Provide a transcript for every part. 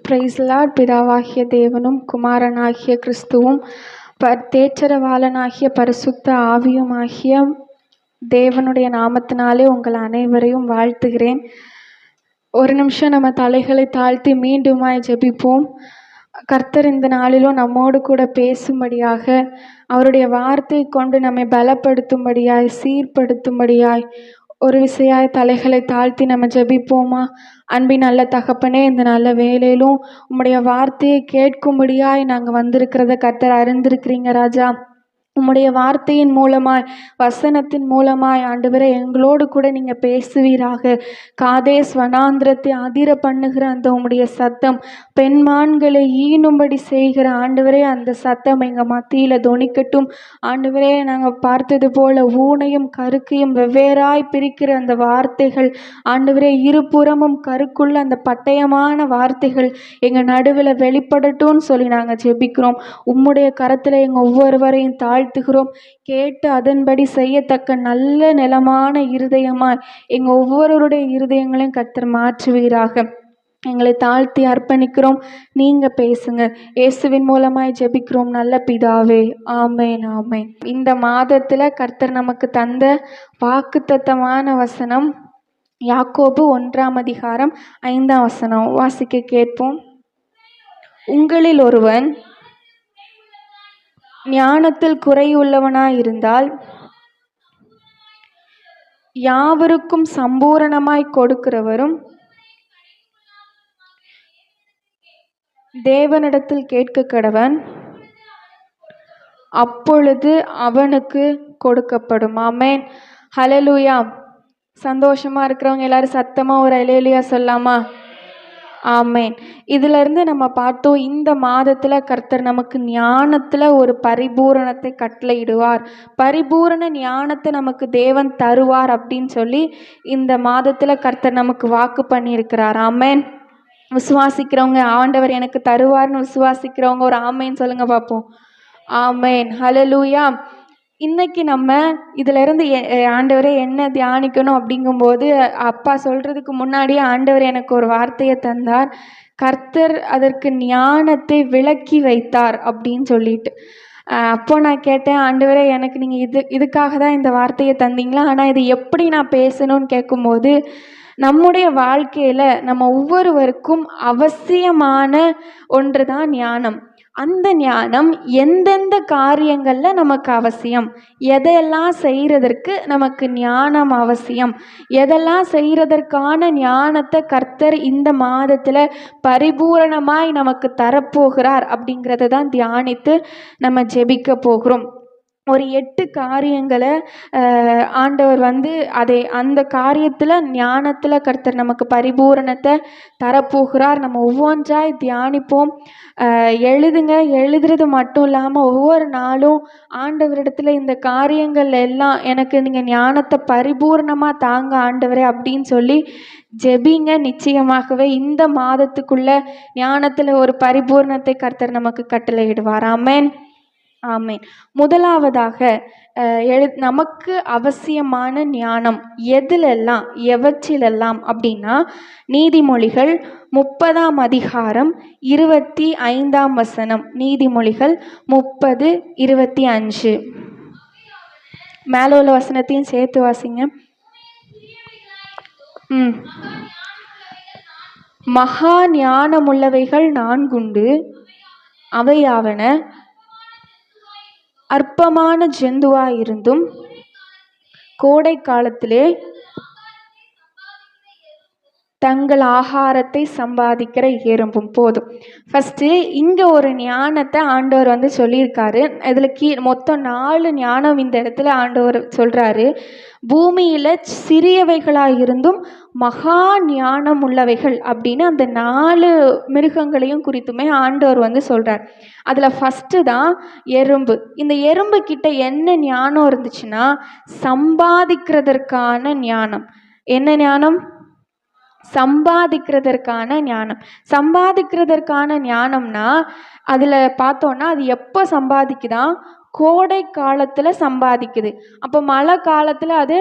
Price Lord. பிதாவாகிய தேவனும் குமாரனாகிய கிறிஸ்துவும் தேற்றரவாளனாகிய பரிசுத்த ஆவியுமாகிய தேவனுடைய நாமத்தினாலே உங்கள் அனைவரையும் வாழ்த்துகிறேன். ஒரு நிமிஷம் நம்ம தலைகளை தாழ்த்தி மீண்டுமாய் ஜெபிப்போம். கர்த்தர் இந்த நாளிலும் நம்மோடு கூட பேசும்படியாக, அவருடைய வார்த்தை கொண்டு நம்மை பலப்படுத்தும்படியாய், சீர்படுத்தும்படியாய் ஒரு விசையாய் தலைகளை தாழ்த்தி நம்ம ஜெபிப்போமா? அன்பின் நல்ல தகப்பனே, இந்த நல்ல வேலையிலும் உம்முடைய வார்த்தையை கேட்கும்படியாய் நாங்கள் வந்திருக்கிறத கர்த்தர் அறிந்திருக்கிறீங்க ராஜா. உம்முடைய வார்த்தையின் மூலமாய், வசனத்தின் மூலமாய் ஆண்டவரே எங்களோடு கூட நீங்கள் பேசுவீராக. காதேஸ் வனாந்திரத்தை அதிர பண்ணுகிற அந்த உம்முடைய சத்தம், பெண்மான்களை ஈனும்படி செய்கிற ஆண்டவரே அந்த சத்தம் எங்கள் மத்தியில் தொனிக்கட்டும். ஆண்டவரே, நாங்கள் பார்த்தது போல ஊனையும் கருக்கையும் வெவ்வேறாய் பிரிக்கிற அந்த வார்த்தைகள் ஆண்டவரே, இருபுறமும் கருக்குள்ள அந்த பட்டயமான வார்த்தைகள் எங்கள் நடுவில் வெளிப்படட்டும்னு சொல்லி நாங்கள் ஜெபிக்கிறோம். உம்முடைய கரத்தில் எங்கள் ஒவ்வொருவரையும் தாழ்த்துகிறோம். கேட்டு அதன்படி செய்யத்தக்க நல்ல நிலமான இருதயமாய் எங்கள் ஒவ்வொருவருடைய இருதயங்களையும் கர்த்தர் மாற்றுவீராக. எங்களை தாழ்த்தி அர்ப்பணிக்கிறோம். நீங்கள் பேசுங்க. இயேசுவின் மூலமாய் ஜெபிக்கிறோம் நல்ல பிதாவே, ஆமேன் ஆமேன். இந்த மாதத்தில் கர்த்தர் நமக்கு தந்த வாக்குத்தத்தமான வசனம் யாக்கோபு 1:5 வாசிக்க கேட்போம். உங்களில் ஒருவன் ஞானத்தில் குறையுள்ளவனாயிருந்தால் யாவருக்கும் சம்பூரணமாய் கொடுக்கிறவரும் தேவனிடத்தில் கேட்க கடவன், அப்பொழுது அவனுக்கு கொடுக்கப்படும். ஆமேன், ஹல்லேலூயா. சந்தோஷமா இருக்கிறவங்க எல்லாரும் சத்தமா ஒரு ஹல்லேலூயா சொல்லாமா? ஆமேன். இதிலிருந்து நம்ம பார்த்தோம், இந்த மாதத்தில் கர்த்தர் நமக்கு ஞானத்தில் ஒரு பரிபூரணத்தை கட்டளையிடுவார். பரிபூரண ஞானத்தை நமக்கு தேவன் தருவார் அப்படின்னு சொல்லி இந்த மாதத்தில் கர்த்தர் நமக்கு வாக்கு பண்ணியிருக்கிறார். ஆமேன். விசுவாசிக்கிறவங்க, ஆண்டவர் எனக்கு தருவார்னு விசுவாசிக்கிறவங்க ஒரு ஆமேன் சொல்லுங்க பார்ப்போம். ஆமேன், ஹல்லேலூயா. இன்னைக்கு நம்ம இதிலிருந்து ஆண்டவரே என்ன தியானிக்கணும் அப்படிங்கும்போது, அப்பா சொல்கிறதுக்கு முன்னாடியே ஆண்டவர் எனக்கு ஒரு வார்த்தையை தந்தார். கர்த்தர் அதற்கு ஞானத்தை விளக்கி வைத்தார் அப்படின்னு சொல்லிட்டு. அப்போ நான் கேட்டேன், ஆண்டவரே எனக்கு நீங்கள் இதுக்காக தான் இந்த வார்த்தையை தந்தீங்களா? ஆனால் இது எப்படி நான் பேசணும்னு கேட்கும்போது, நம்முடைய வாழ்க்கையில் நம்ம ஒவ்வொருவருக்கும் அவசியமான ஒன்று தான் ஞானம். அந்த ஞானம் எந்தெந்த காரியங்களில் நமக்கு அவசியம், எதெல்லாம் செய்கிறதற்கு நமக்கு ஞானம் அவசியம், எதெல்லாம் செய்கிறதற்கான ஞானத்தை கர்த்தர் இந்த மாதத்தில் பரிபூரணமாய் நமக்கு தரப்போகிறார் அப்படிங்கிறத தான் தியானித்து நம்ம ஜெபிக்க போகிறோம். ஒரு 8 காரியங்களை ஆண்டவர் அந்த காரியத்தில் ஞானத்தில் கர்த்தர் நமக்கு பரிபூரணத்தை தரப்போகிறார். நம்ம ஒவ்வொன்றாய் தியானிப்போம். எழுதுறது மட்டும் இல்லாமல் ஒவ்வொரு நாளும் ஆண்டவரிடத்தில் இந்த காரியங்கள் எல்லாம் எனக்கு நீங்கள் ஞானத்தை பரிபூர்ணமாக தாங்க ஆண்டவரே அப்படின்னு சொல்லி ஜெபிங்க. நிச்சயமாகவே இந்த மாதத்துக்குள்ள ஞானத்தில் ஒரு பரிபூர்ணத்தை கர்த்தர் நமக்கு கட்டளையிடுவார். ஆமேன், ஆமேன். முதலாவதாக நமக்கு அவசியமான ஞானம் எவற்றிலெல்லாம் அப்படின்னா, நீதிமொழிகள் 30:25. நீதிமொழிகள் 30:25. மேலே உள்ள வசனத்தையும் சேர்த்து வாசிங்க. மகா ஞானமுள்ளவைகள் 4 அவையாவன, அற்பமான ஜந்துவாயிருந்தும் கோடை காலத்திலே தங்கள் ஆகாரத்தை சம்பாதிக்கிற எறும்பும். போதும். ஃபஸ்ட்டு இங்கே ஒரு ஞானத்தை ஆண்டவர் சொல்லியிருக்காரு. இதில் மொத்தம் 4 ஞானம் இந்த இடத்துல ஆண்டவர் சொல்கிறாரு. பூமியில் சிறியவைகளாயிருந்தும் மகா ஞானம் உள்ளவைகள் அப்படின்னு அந்த 4 மிருகங்களையும் குறித்துமே ஆண்டவர் சொல்கிறார். அதில் ஃபஸ்ட்டு தான் எறும்பு. இந்த எறும்பு கிட்ட என்ன ஞானம் இருந்துச்சுன்னா, சம்பாதிக்கிறதற்கான ஞானம். என்ன ஞானம்? சம்பாதிக்கிறதற்கான ஞானம். சம்பாதிக்கிறதற்கான ஞானம்னா அதில் பார்த்தோன்னா அது எப்போ சம்பாதிக்குதான்? கோடை காலத்தில் சம்பாதிக்குது. அப்போ மழை காலத்தில் அது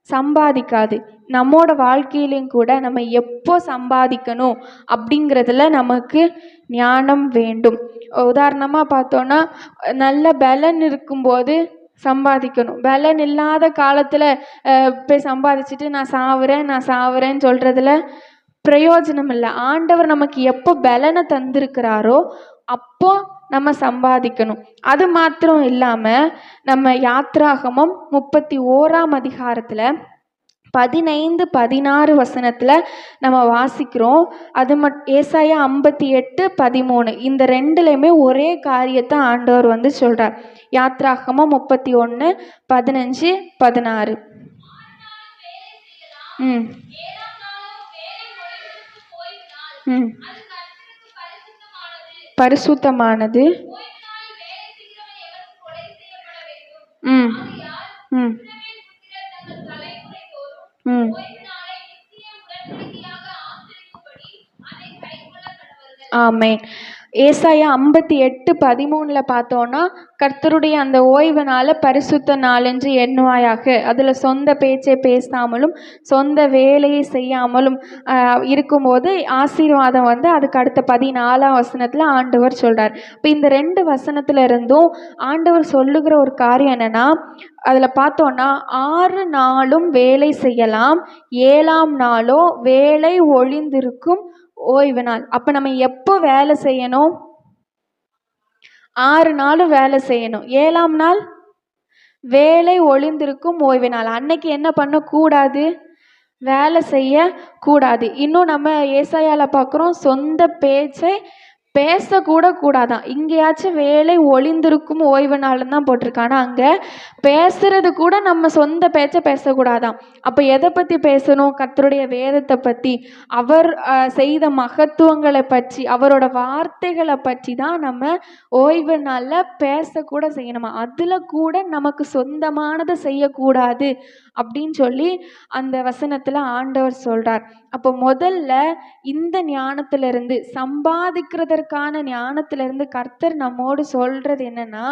சம்பாதிக்காது. நம்மோட வாழ்க்கையிலையும் கூட நம்ம எப்போ சம்பாதிக்கணும் அப்படிங்கிறதுல நமக்கு ஞானம் வேண்டும். உதாரணமாக பார்த்தோன்னா, நல்ல பலன் இருக்கும்போது சம்பாதிக்கணும். பலன் இல்லாத காலத்தில் போய் சம்பாதிச்சுட்டு நான் சாவுறேன்னு சொல்கிறதுல பிரயோஜனம் இல்லை. ஆண்டவர் நமக்கு எப்போ பலனை தந்திருக்கிறாரோ அப்போ நம்ம சம்பாதிக்கணும். அது மாத்திரம் இல்லாமல் நம்ம யாத்ராகமம் 31 அதிகாரத்தில் 15-16 வசனத்தில் நம்ம வாசிக்கிறோம். அது ஏசாயா 58-13 இந்த ரெண்டுலையுமே ஒரே காரியத்தை ஆண்டவர் வந்து சொல்கிறார். யாத்ராகமம் 31:15-16. பரிசுத்தமானது. ஆமென். ஏசாயா 58:13 பார்த்தோன்னா, கர்த்தருடைய அந்த ஓய்வு நாளை பரிசுத்த நாளென்று எண்ணுவாயாக. அதில் சொந்த பேச்சை பேசாமலும் சொந்த வேலையை செய்யாமலும் இருக்கும்போது ஆசீர்வாதம் வந்து அதுக்கு அடுத்த 14ஆம் வசனத்தில் ஆண்டவர் சொல்கிறார். இப்போ இந்த 2 வசனத்துல இருந்தும் ஆண்டவர் சொல்லுகிற ஒரு காரியம் என்னன்னா, அதில் பார்த்தோன்னா 6 நாளும் வேலை செய்யலாம், 7ஆம் நாளோ வேலை ஒழிந்திருக்கும் ஓய்வு நாள். அப்போ நம்ம எப்போ வேலை செய்யணும்? 6 நாளும் வேலை செய்யணும். 7ஆம் நாள் வேலை ஒழிந்திருக்கும் ஓய்வு நாள். அன்னைக்கு என்ன பண்ணக்கூடாது? வேலை செய்யக்கூடாது. இன்னும் நம்ம ஏசாயால பார்க்குறோம், சொந்த பேச்சை பேசக்கூட கூடாதான். இங்கேயாச்சும் வேலை ஒளிந்திருக்கும் ஓய்வு நாள்னு தான் போட்டிருக்காங்க. அங்கே பேசுறது கூட நம்ம சொந்த பேச்சை பேசக்கூடாதான். அப்போ எதை பற்றி பேசணும்? கர்த்தருடைய வேதத்தை பற்றி, அவர் செய்த மகத்துவங்களை பற்றி, அவரோட வார்த்தைகளை பற்றி தான் நம்ம ஓய்வு நாளில் பேசக்கூட செய்யணுமா. அதில் கூட நமக்கு சொந்தமானதை செய்யக்கூடாது அப்படின்னு சொல்லி அந்த வசனத்தில் ஆண்டவர் சொல்கிறார். அப்போ முதல்ல இந்த ஞானத்திலிருந்து, சம்பாதிக்கிறதற்கான ஞானத்திலிருந்து கர்த்தர் நம்மோடு சொல்கிறது என்னன்னா,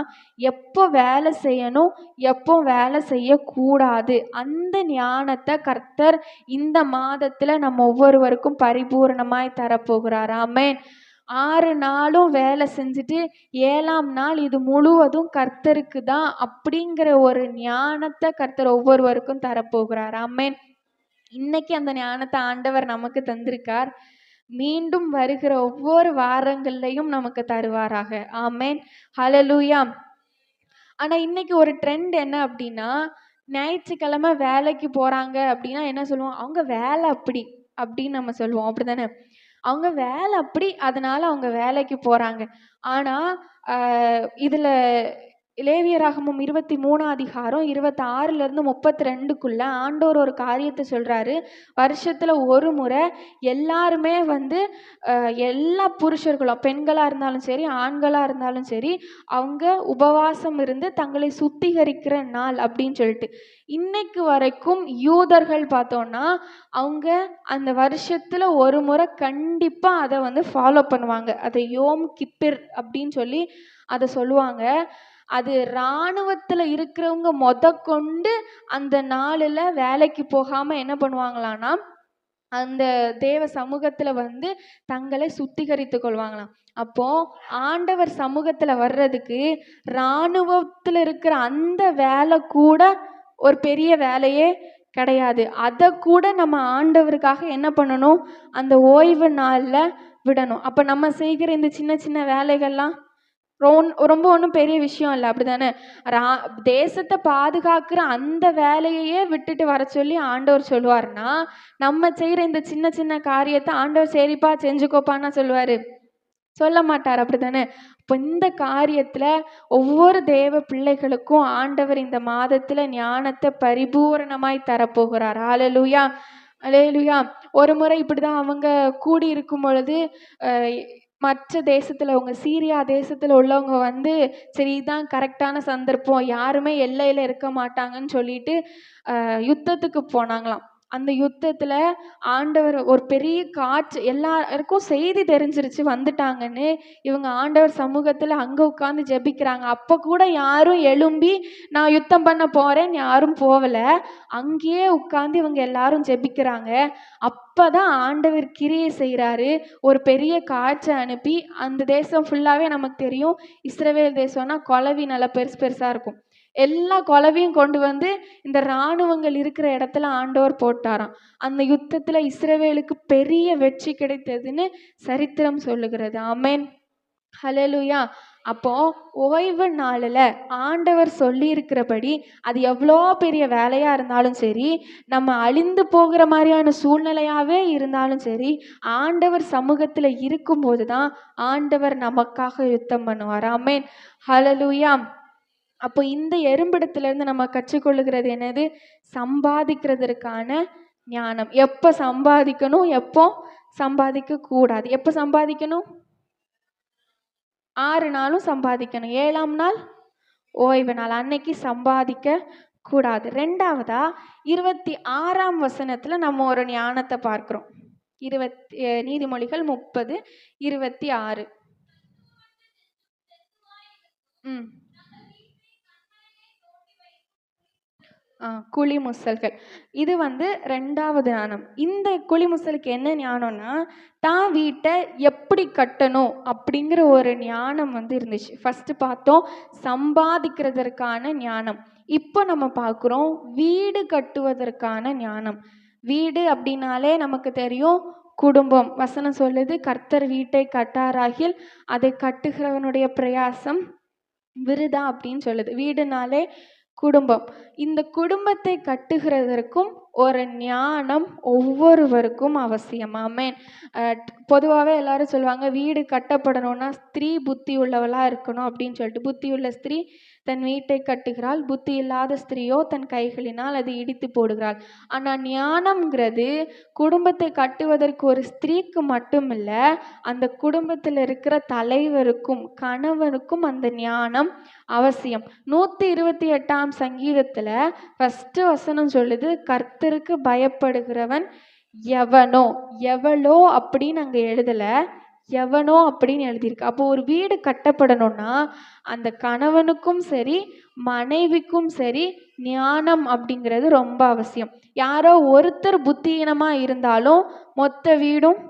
எப்போ வேலை செய்யணும், எப்போ வேலை செய்யக்கூடாது, அந்த ஞானத்தை கர்த்தர் இந்த மாதத்தில் நம்ம ஒவ்வொருவருக்கும் பரிபூர்ணமாய் தரப்போகிறார். ஆமென். 6 நாளும் வேலை செஞ்சுட்டு 7ஆம் நாள் இது முழுவதும் கர்த்தருக்கு தான் அப்படிங்கிற ஒரு ஞானத்தை கர்த்தர் ஒவ்வொருவருக்கும் தரப்போகிறார். ஆமென். இன்னைக்கு அந்த ஞானத்தை ஆண்டவர் நமக்கு தந்திருக்கார். மீண்டும் வருகிற ஒவ்வொரு வாரங்கள்லையும் நமக்கு தருவாராக. ஆமென். ஹல்லேலூயா. ஆனா இன்னைக்கு ஒரு ட்ரெண்ட் என்ன அப்படின்னா, ஞாயிற்றுக்கிழமை வேலைக்கு போறாங்க அப்படின்னா என்ன சொல்லுவோம்? அவங்க வேலை அப்படி அப்படின்னு நம்ம சொல்லுவோம். அப்படிதானே? அவங்க வேலை அப்படி, அதனால அவங்க வேலைக்கு போறாங்க. ஆனா இதுல லேவியராகமம் 23 அதிகாரம் 26 32 ஆண்டவர் ஒரு காரியத்தை சொல்றாரு. வருஷத்துல ஒரு முறை எல்லாருமே வந்து எல்லா புருஷர்களும், பெண்களா இருந்தாலும் சரி ஆண்களா இருந்தாலும் சரி, அவங்க உபவாசம் இருந்து தங்களை சுத்திகரிக்கிற நாள் அப்படின்னு சொல்லிட்டு. இன்னைக்கு வரைக்கும் யூதர்கள் பார்த்தோம்னா அவங்க அந்த வருஷத்துல ஒரு முறை கண்டிப்பா அதை வந்து ஃபாலோ பண்ணுவாங்க. அதை யோம் கிப்பிர் அப்படின்னு சொல்லி அதை சொல்லுவாங்க. அது இராணுவத்தில் இருக்கிறவங்க கொண்டு அந்த நாளில் வேலைக்கு போகாமல் என்ன பண்ணுவாங்களான்னா, அந்த தேவ சமூகத்தில் வந்து தங்களை சுத்திகரித்து கொள்வாங்களாம். அப்போ ஆண்டவர் சமூகத்தில் வர்றதுக்கு இராணுவத்தில் இருக்கிற அந்த வேலை கூட ஒரு பெரிய வேலையே கிடையாது. அதை கூட நம்ம ஆண்டவருக்காக என்ன பண்ணணும்? அந்த ஓய்வு நாளில் விடணும். அப்போ நம்ம செய்கிற இந்த சின்ன சின்ன வேலைகள்லாம் ரொம்ப ஒன்றும் பெரிய விஷயம் இல்லை. அப்படிதானே? தேசத்தை பாதுகாக்கிற அந்த வேலையையே விட்டுட்டு வர சொல்லி ஆண்டவர் சொல்லுவார்னா, நம்ம செய்கிற இந்த சின்ன சின்ன காரியத்தை ஆண்டவர் சரிப்பா செஞ்சுக்கோப்பான்னா சொல்லுவார்? சொல்ல மாட்டார். அப்படிதானே? இப்போ இந்த காரியத்தில் ஒவ்வொரு தேவ பிள்ளைகளுக்கும் ஆண்டவர் இந்த மாதத்தில் ஞானத்தை பரிபூரணமாய் தரப்போகிறார். ஹல்லேலூயா, ஹல்லேலூயா. ஒரு முறை இப்படிதான் அவங்க கூடி இருக்கும் பொழுது மற்ற தேசத்தில் அவங்க சீரியா தேசத்தில் உள்ளவங்க வந்து சரி இதுதான் கரெக்டான சந்தர்ப்பம், யாருமே எல்லையில் இருக்க மாட்டாங்கன்னு சொல்லிட்டு யுத்தத்துக்கு போனாங்களாம். அந்த யுத்தத்தில் ஆண்டவர் ஒரு பெரிய காற்று, எல்லாருக்கும் செய்தி தெரிஞ்சிருச்சு வந்துட்டாங்கன்னு. இவங்க ஆண்டவர் சமூகத்தில் அங்கே உட்காந்து ஜெபிக்கிறாங்க. அப்போ கூட யாரும் எழும்பி நான் யுத்தம் பண்ண போகிறேன்னு யாரும் போகலை. அங்கேயே உட்காந்து இவங்க எல்லாரும் ஜெபிக்கிறாங்க. அப்போ தான் ஆண்டவர் கிரியை செய்கிறாரு. ஒரு பெரிய காற்றை அனுப்பி, அந்த தேசம் ஃபுல்லாகவே நமக்கு தெரியும், இஸ்ரவேல் தேசம்னா குளவி நல்லா பெருசு பெருசாக இருக்கும். எல்லா குளவியும் கொண்டு வந்து இந்த இராணுவங்கள் இருக்கிற இடத்துல ஆண்டவர் போட்டாராம். அந்த யுத்தத்தில் இஸ்ரவேலுக்கு பெரிய வெற்றி கிடைத்ததுன்னு சரித்திரம் சொல்லுகிறது. ஆமென், ஹல்லேலூயா. அப்போ ஓய்வு நாளில் ஆண்டவர் சொல்லி இருக்கிறபடி, அது எவ்வளோ பெரிய வேலையா இருந்தாலும் சரி, நம்ம அழிந்து போகிற மாதிரியான சூழ்நிலையாவே இருந்தாலும் சரி, ஆண்டவர் சமூகத்தில் இருக்கும்போது தான் ஆண்டவர் நமக்காக யுத்தம் பண்ணுவார். ஆமென், ஹல்லேலூயா. அப்போ இந்த எறும்பிடத்திலிருந்து நம்ம கற்றுக்கொள்ளுகிறது என்னது? சம்பாதிக்கிறதற்கான ஞானம். எப்போ சம்பாதிக்கணும், எப்போ சம்பாதிக்க கூடாது. எப்போ சம்பாதிக்கணும்? 6 நாளும் சம்பாதிக்கணும். 7ஆம் நாள் ஓய்வு நாள், அன்னைக்கு சம்பாதிக்க கூடாது. 2வதா 26ஆம் வசனத்துல நம்ம ஒரு ஞானத்தை பார்க்கிறோம். நீதிமொழிகள் 30:26. குழிமுசல்கள். இது 2வது ஞானம். இந்த குழிமுசலுக்கு என்ன ஞானம்னா, தான் வீட்டை எப்படி கட்டணும் அப்படிங்கிற ஒரு ஞானம் இருந்துச்சு. ஃபர்ஸ்ட் பார்த்தோம் சம்பாதிக்கிறதற்கான ஞானம். இப்போ நம்ம பார்க்குறோம் வீடு கட்டுவதற்கான ஞானம். வீடு அப்படின்னாலே நமக்கு தெரியும், குடும்பம். வசனம் சொல்லுது, கர்த்தர் வீட்டை கட்டாராகில் அதை கட்டுகிறவனுடைய பிரயாசம் விருதா அப்படின்னு சொல்லுது. வீடுனாலே குடும்பம். இந்த குடும்பத்தை கட்டுகிறதற்கும் ஒரு ஞானம் ஒவ்வொருவருக்கும் அவசியம். ஆமென். பொதுவாகவே எல்லாரும் சொல்லுவாங்க, வீடு கட்டப்படணும்னா ஸ்திரீ புத்தி உள்ளவளாக இருக்கணும் அப்படின்னு சொல்லிட்டு. புத்தியுள்ள ஸ்திரீ தன் வீட்டை கட்டுகிறாள், புத்தி இல்லாத ஸ்திரீயோ தன் கைகளினால் அதை இடித்து போடுகிறாள். ஆனால் ஞானம்ங்கிறது குடும்பத்தை கட்டுவதற்கு ஒரு ஸ்திரீக்கு மட்டும் இல்லை, அந்த குடும்பத்தில் இருக்கிற தலைவருக்கும் கணவனுக்கும் அந்த ஞானம் அவசியம். 128ஆம் சங்கீதத்தில் ஃபர்ஸ்ட் வசனம் சொல்லுது, கர்த்தருக்கு பயப்படுகிறவன் எவனோ. எவளோ அப்படின்னு அங்கே எழுதலை, எவனோ அப்படின்னு எழுதியிருக்கு. அப்போ ஒரு வீடு கட்டப்படணும்னா அந்த கணவனுக்கும் சரி மனைவிக்கும் சரி ஞானம் அப்படிங்கிறது ரொம்ப அவசியம். யாரோ ஒருத்தர் புத்தியீனமாக இருந்தாலும் மொத்த வீடும்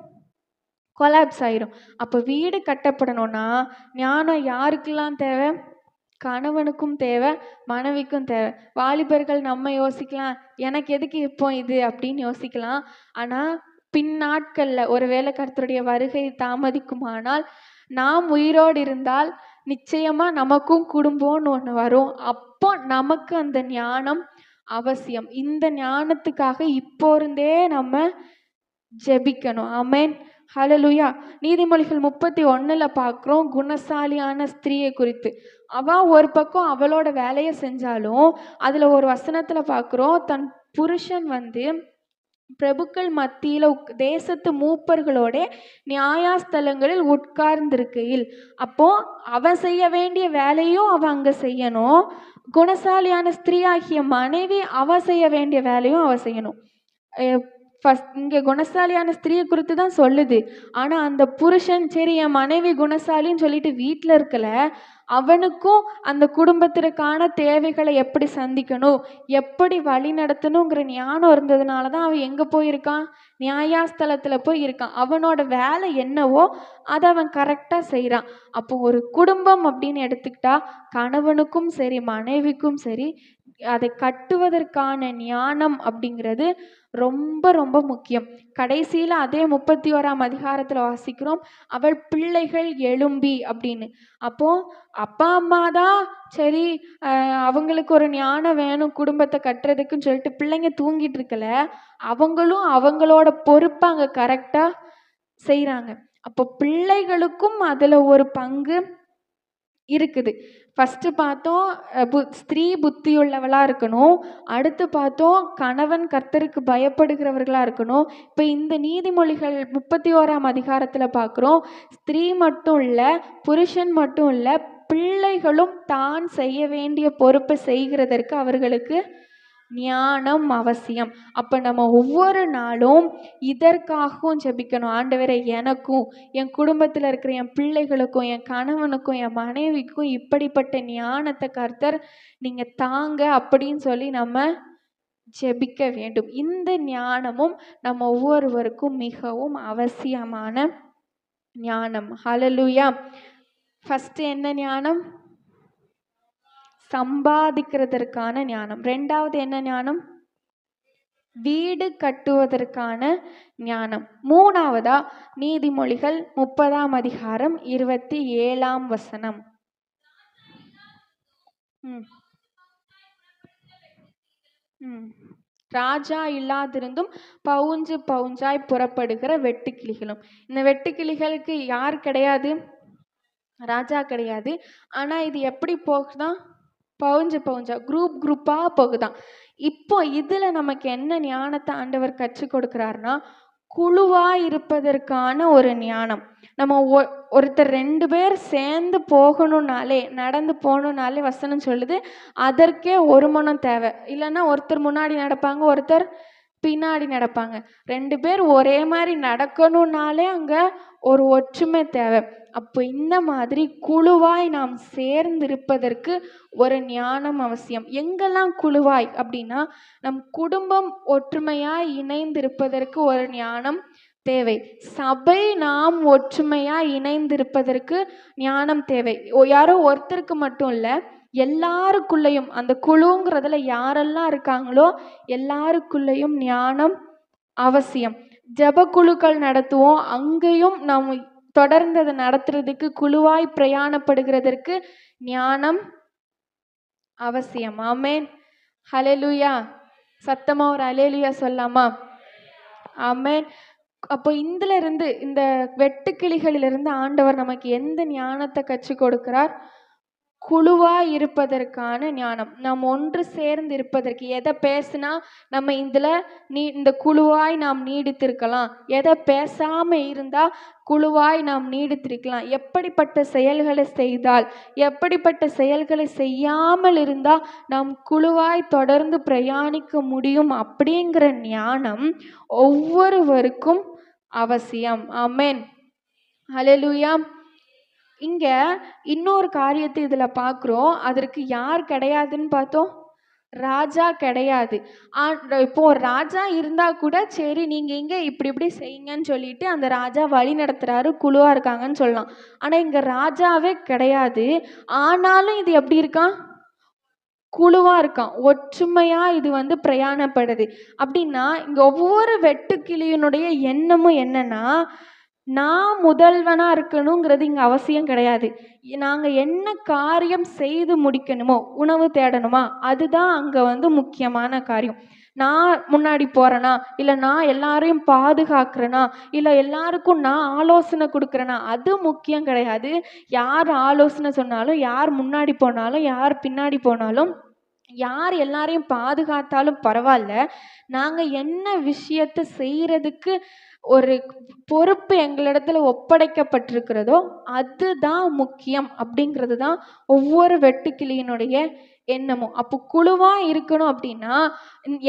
கொலாப்ஸ் ஆயிரும். அப்போ வீடு கட்டப்படணும்னா ஞானம் யாருக்கெல்லாம் தேவை? கணவனுக்கும் தேவை, மனைவிக்கும் தேவை. வாலிபர்கள் நம்ம யோசிக்கலாம், எனக்கு எதுக்கு இப்போ இது அப்படின்னு யோசிக்கலாம். ஆனால் பின்னாட்களில் ஒருவேளை கர்த்தருடைய வருகை தாமதிக்குமானால், நாம் உயிரோடு இருந்தால் நிச்சயமாக நமக்கும் குடும்பம்னு ஒன்று வரும். அப்போ நமக்கு அந்த ஞானம் அவசியம். இந்த ஞானத்துக்காக இப்போ இருந்தே நம்ம ஜெபிக்கணும். ஆமென், ஹல்லேலூயா. நீதிமொழிகள் 31ல் பார்க்குறோம் குணசாலியான ஸ்திரீயை குறித்து. அவள் ஒரு பக்கம் அவளோட வேலையை செஞ்சாலும் அதில் ஒரு வசனத்தில் பார்க்குறோம், தன் புருஷன் பிரபுக்கள் மத்தியில் தேசத்து மூப்பர்களோட நியாயஸ்தலங்களில் உட்கார்ந்திருக்கையில். அப்போ அவன் செய்ய வேண்டிய வேலையும் அவன் அங்கே செய்யணும். குணசாலியான ஸ்திரீயாகிய மனைவி அவ செய்ய வேண்டிய வேலையும் அவ செய்யணும். ஃபஸ்ட் இங்கே குணசாலியான ஸ்திரீயை குறித்து தான் சொல்லுது. ஆனால் அந்த புருஷன் சரி என் மனைவி குணசாலின்னு சொல்லிட்டு வீட்டில் இருக்கல, அவனுக்கும் அந்த குடும்பத்திற்கான தேவைகளை எப்படி சந்திக்கணும், எப்படி வழி நடத்தணுங்கிற ஞானம் இருந்ததுனால தான் அவன் எங்கே போயிருக்கான்? நியாயஸ்தலத்தில் போய் இருக்கான். அவனோட வேலை என்னவோ அதை அவன் கரெக்டாக செய்கிறான். அப்போ ஒரு குடும்பம் அப்படின்னு எடுத்துக்கிட்டா கணவனுக்கும் சரி மனைவிக்கும் சரி அதை கட்டுவதற்கான ஞானம் அப்படிங்கிறது ரொம்ப ரொம்ப முக்கியம். கடைசியில் அதே 31ஆம் அதிகாரத்தில் வாசிக்கிறோம், அவள் பிள்ளைகள் எழும்பி அப்படின்னு. அப்போ அப்பா அம்மா தான் சரி அவங்களுக்கு ஒரு ஞானம் வேணும் குடும்பத்தை கட்டுறதுக்குன்னு சொல்லிட்டு பிள்ளைங்க தூங்கிட்டு இருக்கல, அவங்களும் அவங்களோட பொறுப்பை அங்கே கரெக்டாக செய்கிறாங்க. அப்போ பிள்ளைகளுக்கும் அதில் ஒரு பங்கு இருக்குது. ஃபஸ்ட்டு பார்த்தோம் ஸ்திரீ புத்தியுள்ளவளாக இருக்கணும். அடுத்து பார்த்தோம் கணவன் கர்த்தருக்கு பயப்படுகிறவர்களாக இருக்கணும். இப்போ இந்த நீதிமொழிகள் 31ஆம் அதிகாரத்தில் பார்க்குறோம், ஸ்திரீ மட்டும் இல்லை புருஷன் மட்டும் இல்லை, பிள்ளைகளும் தான் செய்ய வேண்டிய பொறுப்பை செய்கிறதற்கு அவர்களுக்கு ஞானம் அவசியம். அப்போ நம்ம ஒவ்வொரு நாளும் இதற்காகவும் ஜெபிக்கணும். ஆண்டவரே, எனக்கும் என் குடும்பத்தில் இருக்கிற என் பிள்ளைகளுக்கும் என் கணவனுக்கும் என் மனைவிக்கும் இப்படிப்பட்ட ஞானத்தை கர்த்தர் நீங்கள் தாங்க அப்படின்னு சொல்லி நம்ம ஜெபிக்க வேண்டும். இந்த ஞானமும் நம்ம ஒவ்வொருவருக்கும் மிகவும் அவசியமான ஞானம். ஹல்லேலூயா. ஃபர்ஸ்ட் என்ன ஞானம்? சம்பாதிக்கிறதற்கான ஞானம். ரெண்டாவது என்ன ஞானம்? வீடு கட்டுவதற்கான ஞானம். மூணாவதா நீதிமொழிகள் 30ஆம் அதிகாரம் 27ஆம் வசனம். ராஜா இல்லாதிருந்தும் பவுஞ்சு பவுஞ்சாய் புறப்படுகிற வெட்டுக்கிளிகளும். இந்த வெட்டுக்கிளிகளுக்கு யார் கிடையாது? ராஜா கிடையாது. ஆனா இது எப்படி போகுதான்? பவுஞ்சு பவுஞ்சா, குரூப்பாக போகுதான். இப்போ இதுல நமக்கு என்ன ஞானத்தை ஆண்டவர் கற்றுக் கொடுக்கிறாருன்னா, குழுவா இருப்பதற்கான ஒரு ஞானம். நம்ம ஒருத்தர் 2 பேர் சேர்ந்து போகணும்னாலே, நடந்து போகணும்னாலே வசனம் சொல்லுது அதற்கே ஒரு மனம் தேவை. இல்லைன்னா ஒருத்தர் முன்னாடி நடப்பாங்க, ஒருத்தர் பின்னாடி நடப்பாங்க. 2 பேர் ஒரே மாதிரி நடக்கணும்னாலே அங்க ஒரு ஒற்றுமை தேவை. அப்போ இந்த மாதிரி குழுவாய் நாம் சேர்ந்திருப்பதற்கு ஒரு ஞானம் அவசியம். எங்கெல்லாம் குழுவாய் அப்படின்னா, நம் குடும்பம் ஒற்றுமையாய் இணைந்திருப்பதற்கு ஒரு ஞானம் தேவை. சபை நாம் ஒற்றுமையாய் இணைந்திருப்பதற்கு ஞானம் தேவை. யாரோ ஒருத்தருக்கு மட்டும் இல்லை, எல்லாருக்குள்ளேயும், அந்த குழுங்கிறதுல யாரெல்லாம் இருக்காங்களோ எல்லாருக்குள்ளேயும் ஞானம் அவசியம். ஜெப குழுக்கள் நடத்துவோம், அங்கேயும் நாம் தொடர்ந்து அதை நடத்துறதுக்கு, குழுவாய் பிரயாணப்படுகிறதற்கு ஞானம் அவசியம். ஆமேன். ஹல்லேலூயா. சத்தமா ஒரு ஹல்லேலூயா சொல்லாமா? ஆமேன். அப்போ இதுல இருந்து, இந்த வெட்டுக்கிளிகளிலிருந்து ஆண்டவர் நமக்கு எந்த ஞானத்தை கற்றுக் கொடுக்கிறார்? குழுவாய் இருப்பதற்கான ஞானம். நாம் ஒன்று சேர்ந்து இருப்பதற்கு, எதை பேசினா நம்ம இந்த குழுவாய் நாம் நீடித்திருக்கலாம், எதை பேசாம இருந்தா குழுவாய் நாம் நீடித்திருக்கலாம், எப்படிப்பட்ட செயல்களை செய்தால், எப்படிப்பட்ட செயல்களை செய்யாமல் இருந்தா நாம் குழுவாய் தொடர்ந்து பிரயாணிக்க முடியும் அப்படிங்கிற ஞானம் ஒவ்வொருவருக்கும் அவசியம். ஆமென். ஹல்லேலூயா. இங்க இன்னொரு காரியத்தை இதுல பார்க்குறோம். அதற்கு யார் கிடையாதுன்னு பார்த்தோம்? ராஜா கிடையாது. இப்போ ராஜா இருந்தா கூட சரி நீங்க இங்க இப்படி செய்யுங்கன்னு சொல்லிட்டு அந்த ராஜா வழி நடத்துறாரு, குழுவா இருக்காங்கன்னு சொல்லலாம். ஆனா இங்க ராஜாவே கிடையாது. ஆனாலும் இது எப்படி இருக்கான்? குழுவா இருக்கான், ஒற்றுமையா இது பிரயாணப்படுது. அப்படின்னா இங்க ஒவ்வொரு வெட்டுக்கிளியினுடைய எண்ணமும் என்னன்னா, நான் முதல்வனா இருக்கணுங்கிறது இங்க அவசியம் கிடையாது. நாங்க என்ன காரியம் செய்து முடிக்கணுமோ, உணவு தேடணுமா, அதுதான் அங்க முக்கியமான காரியம். நான் முன்னாடி போறேனா, இல்லை நான் எல்லாரையும் பாதுகாக்கிறேனா, இல்லை எல்லாருக்கும் நான் ஆலோசனை கொடுக்குறேனா, அது முக்கியம் கிடையாது. யார் ஆலோசனை சொன்னாலும், யார் முன்னாடி போனாலும், யார் பின்னாடி போனாலும், யார் எல்லாரையும் பாதுகாத்தாலும் பரவாயில்ல, நாங்கள் என்ன விஷயத்தை செய்யறதுக்கு ஒரு பொறுப்பு எங்களிடத்துல ஒப்படைக்கப்பட்டிருக்கிறதோ அதுதான் முக்கியம் அப்படிங்கிறது தான் ஒவ்வொரு வெட்டுக்கிளியினுடைய எண்ணமும். அப்போ குழுவா இருக்கணும் அப்படின்னா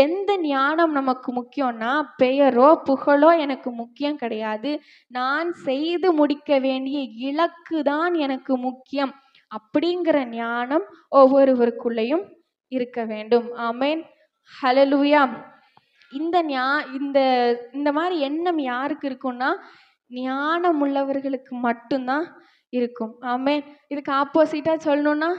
எந்த ஞானம் நமக்கு முக்கியம்னா, பெயரோ புகழோ எனக்கு முக்கியம் கிடையாது, நான் செய்து முடிக்க வேண்டிய இலக்கு தான் எனக்கு முக்கியம் அப்படிங்கிற ஞானம் ஒவ்வொருவருக்குள்ளேயும் இருக்க வேண்டும். ஆமென். ஹல்லேலூயா. இந்த மாதிரி எண்ணம் யாருக்கு இருக்கும்னா, ஞானம் உள்ளவர்களுக்கு மட்டும்தான் இருக்கும். ஆமென். இதுக்கு ஆப்போசிட்டா சொல்லணும்னா,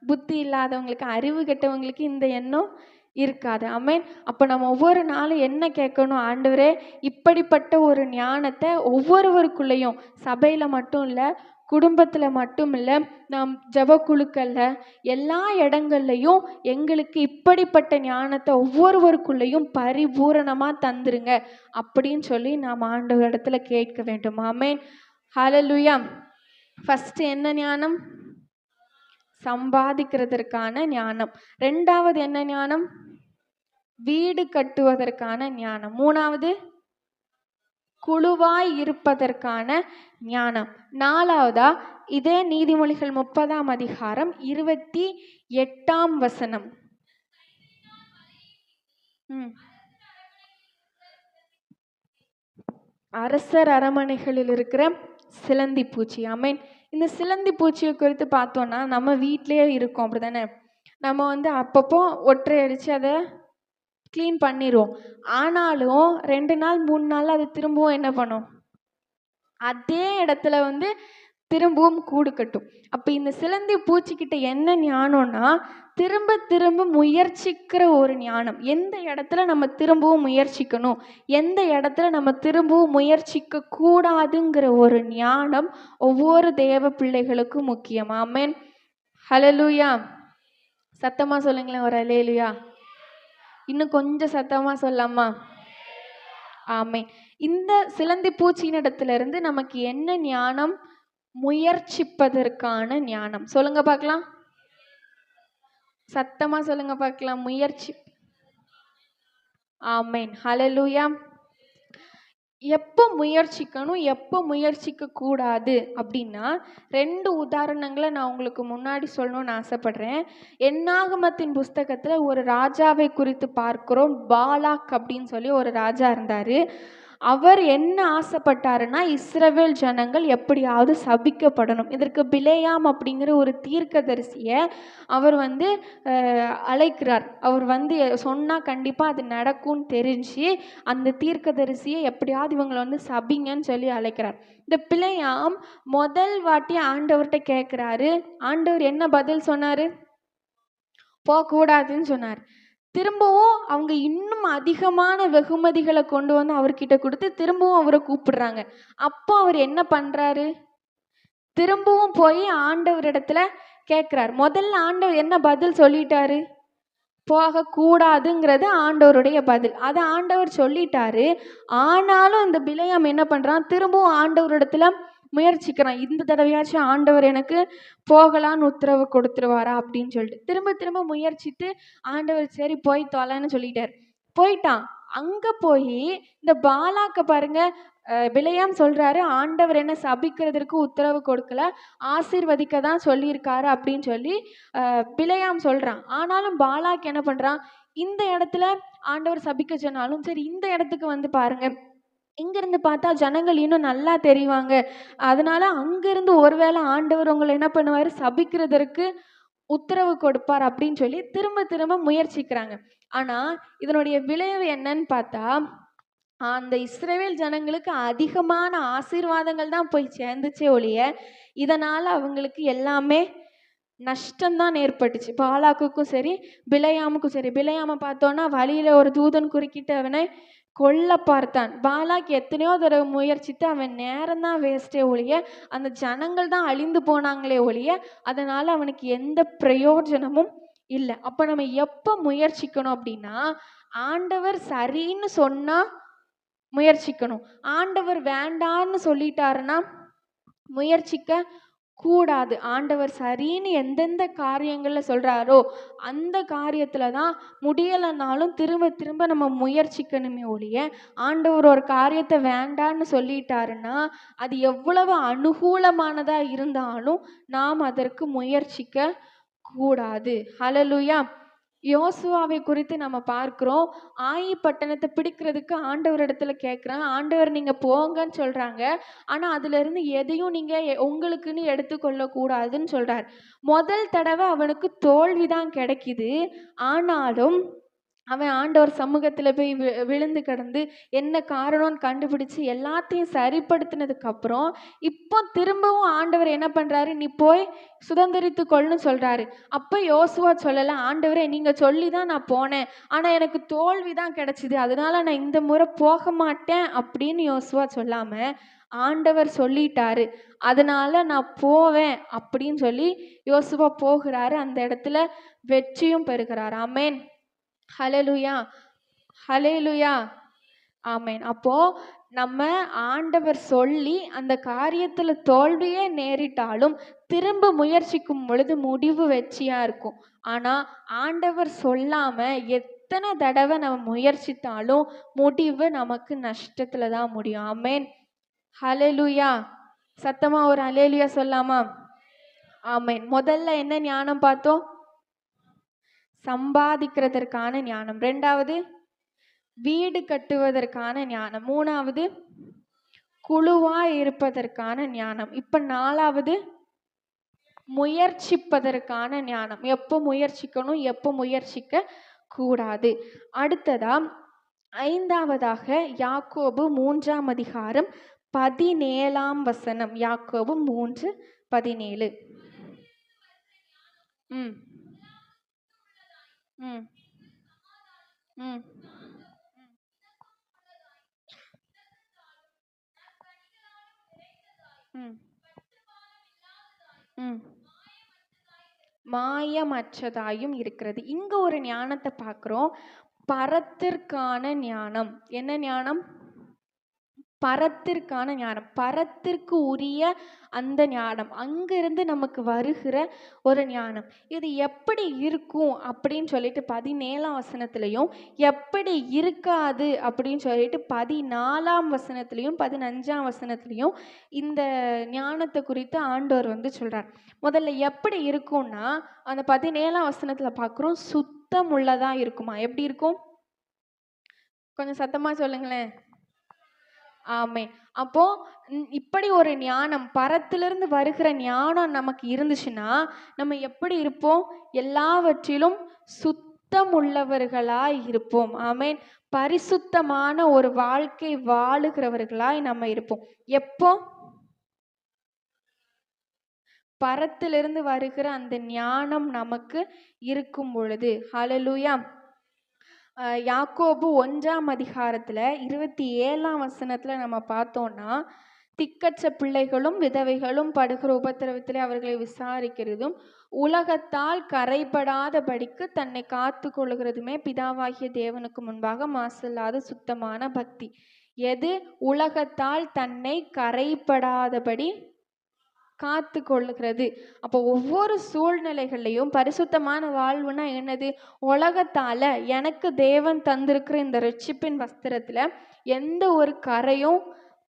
புத்தி இல்லாதவங்களுக்கு, அறிவு கெட்டவங்களுக்கு இந்த எண்ணம் இருக்காது. ஆமென். அப்போ நம்ம ஒவ்வொரு நாளும் என்ன கேட்கணும்? ஆண்டவரே, இப்படிப்பட்ட ஒரு ஞானத்தை ஒவ்வொருவருக்குள்ளேயும், சபையில மட்டும் இல்லை, குடும்பத்தில் மட்டும் இல்லை, நாம் ஜெபக்குழுக்களில் எல்லா இடங்கள்லையும் எங்களுக்கு இப்படிப்பட்ட ஞானத்தை ஒவ்வொருவருக்குள்ளேயும் பரிபூரணமாக தந்துருங்க அப்படின்னு சொல்லி நாம் ஆண்டவரிடத்துல கேட்க வேண்டும். ஆமென். ஹல்லேலூயா. ஃபர்ஸ்ட் என்ன ஞானம்? சம்பாதிக்கிறதற்கான ஞானம். ரெண்டாவது என்ன ஞானம்? வீடு கட்டுவதற்கான ஞானம். மூணாவது குழுவாய் இருப்பதற்கான ஞானம். நாலாவதா இதே நீதிமொழிகள் 30ஆம் அதிகாரம் 28ஆம் வசனம். ம். அரசர் அரமனைகளில் இருக்கிற சிலந்தி பூச்சி. ஆமேன். இந்த சிலந்தி பூச்சியை குறித்து பார்த்தோன்னா, நம்ம வீட்டிலேயே இருக்கோம், அப்படிதானே? நம்ம வந்து அப்பப்போ ஒற்றை அடித்து அதை க்ளீன் பண்ணிடுவோம். ஆனாலும் 2 நாள் 3 நாள் அது திரும்பவும் என்ன பண்ணும்? அதே இடத்துல வந்து திரும்பவும் கூடு கட்டும். அப்போ இந்த சிலந்தி பூச்சிக்கிட்ட என்ன ஞானம்னா, திரும்ப திரும்ப முயற்சிக்கிற ஒரு ஞானம். எந்த இடத்துல நம்ம திரும்பவும் முயற்சிக்கணும், எந்த இடத்துல நம்ம திரும்பவும் முயற்சிக்க கூடாதுங்கிற ஒரு ஞானம் ஒவ்வொரு தேவ பிள்ளைகளுக்கும் முக்கியம். ஆமென். ஹல்லேலூயா. சத்தமா சொல்லுங்களேன் ஒரு அல்லேலூயா. இன்னும் கொஞ்சம் சத்தமா சொல்லலாமா? ஆமென். இந்த சிலந்தி பூச்சியினிடத்துல இருந்து நமக்கு என்ன ஞானம்? முயற்சிப்பதற்கான ஞானம். சொல்லுங்க பார்க்கலாம். சத்தமா சொல்லுங்க பார்க்கலாம். முயற்சி. ஆமென். ஹல்லேலூயா. எப்போ முயற்சிக்கணும், எப்போ முயற்சிக்க கூடாது அப்படின்னா, 2 உதாரணங்களை நான் உங்களுக்கு முன்னாடி சொல்லணும்னு ஆசைப்படுறேன். என்னாகமத்தின் புஸ்தகத்துல ஒரு ராஜாவை குறித்து பார்க்கிறோம். பாலாக் அப்படின்னு சொல்லி ஒரு ராஜா இருந்தாரு. அவர் என்ன ஆசைப்பட்டாருன்னா, இஸ்ரவேல் ஜனங்கள் எப்படியாவது சபிக்கப்படணும். இதற்கு பிலேயாம் அப்படிங்கிற ஒரு தீர்க்கதரிசியை அவர் வந்து அழைக்கிறார். அவர் வந்து சொன்னால் கண்டிப்பாக அது நடக்கும்னு தெரிஞ்சு அந்த தீர்க்கதரிசியை எப்படியாவது இவங்களை வந்து சபிங்கன்னு சொல்லி அழைக்கிறார். இந்த பிலேயாம் முதல் வாட்டி ஆண்டவர்கிட்ட கேட்குறாரு. ஆண்டவர் என்ன பதில் சொன்னார்? போகக்கூடாதுன்னு சொன்னார். திரும்பவும் அவங்க இன்னும் அதிகமான வெகுமதிகளை கொண்டு வந்து அவர்கிட்ட கொடுத்து திரும்பவும் அவரை கூப்பிடுறாங்க. அப்போ அவர் என்ன பண்றாரு? திரும்பவும் போய் ஆண்டவரிடத்துல கேட்கிறார். முதல்ல ஆண்டவர் என்ன பதில் சொல்லிட்டாரு? போகக்கூடாதுங்கிறது ஆண்டவருடைய பதில். அதை ஆண்டவர் சொல்லிட்டாரு. ஆனாலும் இந்த பிலேயாம் என்ன பண்றான்? திரும்பவும் ஆண்டவரிடத்துல முயற்சிக்கிறான். இந்த தடவையாச்சும் ஆண்டவர் எனக்கு போகலான்னு உத்தரவு கொடுத்துருவாரா அப்படின்னு சொல்லிட்டு திரும்ப திரும்ப முயற்சித்து ஆண்டவர் சரி போய் தொலைன்னு சொல்லிட்டார். போயிட்டான். அங்க போய் இந்த பாலாக்க பாருங்க, பிலேயாம் சொல்றாரு ஆண்டவர் என்ன சபிக்கிறதுக்கு உத்தரவு கொடுக்கல, ஆசீர்வதிக்க தான் சொல்லியிருக்காரு அப்படின்னு சொல்லி பிலேயாம் சொல்றான். ஆனாலும் பாலாக் என்ன பண்றான்? இந்த இடத்துல ஆண்டவர் சபிக்க சொன்னாலும் சரி, இந்த இடத்துக்கு வந்து பாருங்க, இங்கிருந்து பார்த்தா ஜனங்கள் இன்னும் நல்லா தெரிவாங்க, அதனால அங்கிருந்து ஒருவேளை ஆண்டவர் உங்களை என்ன பண்ணுவார்? சபிக்கிறதற்கு உத்தரவு கொடுப்பார் அப்படின்னு சொல்லி திரும்ப திரும்ப முயற்சிக்கிறாங்க. ஆனா இதனுடைய விளைவு என்னன்னு பார்த்தா, அந்த இஸ்ரவேல் ஜனங்களுக்கு அதிகமான ஆசீர்வாதங்கள் தான் போய் சேர்ந்துச்சே ஒழிய, இதனால அவங்களுக்கு எல்லாமே நஷ்டம்தான் ஏற்பட்டுச்சு. பாலாக்குக்கும் சரி, பிலேயாமுக்கும் சரி. பிலேயாமை பார்த்தோன்னா வழியில ஒரு தூதன் குறுக்கிட்டு அவனை கொல்ல பார்த்தான். பாலாக் எத்தனையோ தடவை முயற்சித்து அவன் நேரம்தான் வேஸ்டே ஒழிய, அந்த ஜனங்கள் தான் அழிந்து போனாங்களே ஒழிய, அதனால அவனுக்கு எந்த பிரயோஜனமும் இல்லை. அப்போ நம்ம எப்போ முயற்சிக்கணும் அப்படின்னா, ஆண்டவர் சரின்னு சொன்னா முயற்சிக்கணும். ஆண்டவர் வேண்டான்னு சொல்லிட்டாருன்னா முயற்சிக்க கூடாது. ஆண்டவர் சரின்னு எந்தெந்த காரியங்கள்ல சொல்றாரோ அந்த காரியத்துல தான் முடியலைன்னாலும் திரும்ப திரும்ப நம்ம முயற்சிக்கணுமே ஒழிய, ஆண்டவர் ஒரு காரியத்தை வேண்டான்னு சொல்லிட்டாருன்னா அது எவ்வளவு அனுகூலமானதா இருந்தாலும் நாம் அதற்கு முயற்சிக்க கூடாது. ஹல்லேலூயா. யோசுவாவை குறித்து நம்ம பார்க்கிறோம். ஆயி பட்டணத்தை பிடிக்கிறதுக்கு ஆண்டவர் இடத்துல கேட்குறாங்க. ஆண்டவர் நீங்க போங்கன்னு சொல்றாங்க. ஆனா அதுல இருந்து எதையும் நீங்க உங்களுக்குன்னு எடுத்துக்கொள்ள கூடாதுன்னு சொல்றார். முதல் தடவை அவனுக்கு தோல்விதான் கிடைக்குது. ஆனாலும் அவன் ஆண்டவர் சமூகத்துல போய் விழுந்து கிடந்து என்ன காரணம்னு கண்டுபிடிச்சு எல்லாத்தையும் சரிப்படுத்தினதுக்கு அப்புறம் இப்போ திரும்பவும் ஆண்டவர் என்ன பண்றாரு? நீ போய் சுதந்திரித்து கொள்னு சொல்றாரு. அப்ப யோசுவா சொல்லல, ஆண்டவரே நீங்க சொல்லிதான் நான் போனேன், ஆனா எனக்கு தோல்விதான் கிடைச்சிது, அதனால நான் இந்த முறை போக மாட்டேன் அப்படின்னு யோசுவா சொல்லாம, ஆண்டவர் சொல்லிட்டாரு அதனால நான் போவேன் அப்படின்னு சொல்லி யோசுவா போகிறாரு. அந்த இடத்துல வெற்றியும் பெறுகிறார். ஆமென். ஹல்லேலூயா. ஹல்லேலூயா. ஆமென். அப்போ நம்ம ஆண்டவர் சொல்லி அந்த காரியத்துல தோல்வியே நேரிட்டாலும் திரும்ப முயற்சிக்கும் பொழுது முடிவு வெற்றியா இருக்கும். ஆனா ஆண்டவர் சொல்லாம எத்தனை தடவை நம்ம முயற்சித்தாலும் முடிவு நமக்கு நஷ்டத்துல தான் முடியும். ஆமென். ஹல்லேலூயா. சத்தமா ஒரு ஹல்லேலூயா சொல்லாமா? ஆமென். முதல்ல என்ன ஞானம் பார்த்தோம்? சம்பாதிக்கிறதற்கான ஞானம். 2வது வீடு கட்டுவதற்கான ஞானம். 3வது குழுவாய் இருப்பதற்கான ஞானம். இப்ப 4வது முயற்சிப்பதற்கான ஞானம். எப்போ முயற்சிக்கணும், எப்போ முயற்சிக்க கூடாது. அடுத்ததா 5வதாக யாக்கோபு 3ஆம் அதிகாரம் 17ஆம் வசனம். யாக்கோபு 3:17. ம் ம் ம் ம் ம் மாயமற்றதாயும் இருக்கிறது. இங்க ஒரு ஞானத்தை பார்க்கிறோம். பரத்திற்கான ஞானம். என்ன ஞானம்? பரத்திற்கான ஞானம். பரத்திற்கு உரிய அந்த ஞானம், அங்கிருந்து நமக்கு வருகிற ஒரு ஞானம். இது எப்படி இருக்கும் அப்படின்னு சொல்லிட்டு 17ஆம் வசனத்திலையும், எப்படி இருக்காது அப்படின்னு சொல்லிட்டு 14ஆம் வசனத்திலையும் 15ஆம் வசனத்திலையும் இந்த ஞானத்தை குறித்து ஆண்டவர் சொல்றார். முதல்ல எப்படி இருக்கும்னா, அந்த 17ஆம் வசனத்துல பார்க்குறோம், சுத்தம் உள்ளதா இருக்குமா. எப்படி இருக்கும்? கொஞ்சம் சத்தமா சொல்லுங்களேன். ஆமென். அப்போ இப்படி ஒரு ஞானம், பரத்திலிருந்து வருகிற ஞானம் நமக்கு இருந்துச்சுன்னா நம்ம எப்படி இருப்போம்? எல்லாவற்றிலும் சுத்தம் உள்ளவர்களாய் இருப்போம். ஆமென். பரிசுத்தமான ஒரு வாழ்க்கை வாழுகிறவர்களாய் நம்ம இருப்போம். எப்போ? பரத்திலிருந்து வருகிற அந்த ஞானம் நமக்கு இருக்கும் பொழுது. ஹல்லேலூயா. யாக்கோபு 1ஆம் அதிகாரத்துல 27ஆம் வசனத்துல நம்ம பார்த்தோம்னா, திக்கற்ற பிள்ளைகளும் விதவைகளும் படுகிற உபத்திரவத்திலே அவர்களை விசாரிக்கிறதும், உலகத்தால் கரைபடாதபடிக்கு தன்னை காத்து கொள்கிறதுமே பிதாவாகிய தேவனுக்கு முன்பாக மாசில்லாத சுத்தமான பக்தி. எது? உலகத்தால் தன்னை கரைபடாதபடி காத்து கொள்ளுகிறது. அப்போ ஒவ்வொரு சூழ்நிலைகள்லையும் பரிசுத்தமான வாழ்வுனா என்னது? உலகத்தால எனக்கு தேவன் தந்திருக்கிற இந்த ரட்சிப்பின் வஸ்திரத்துல எந்த ஒரு கரையும்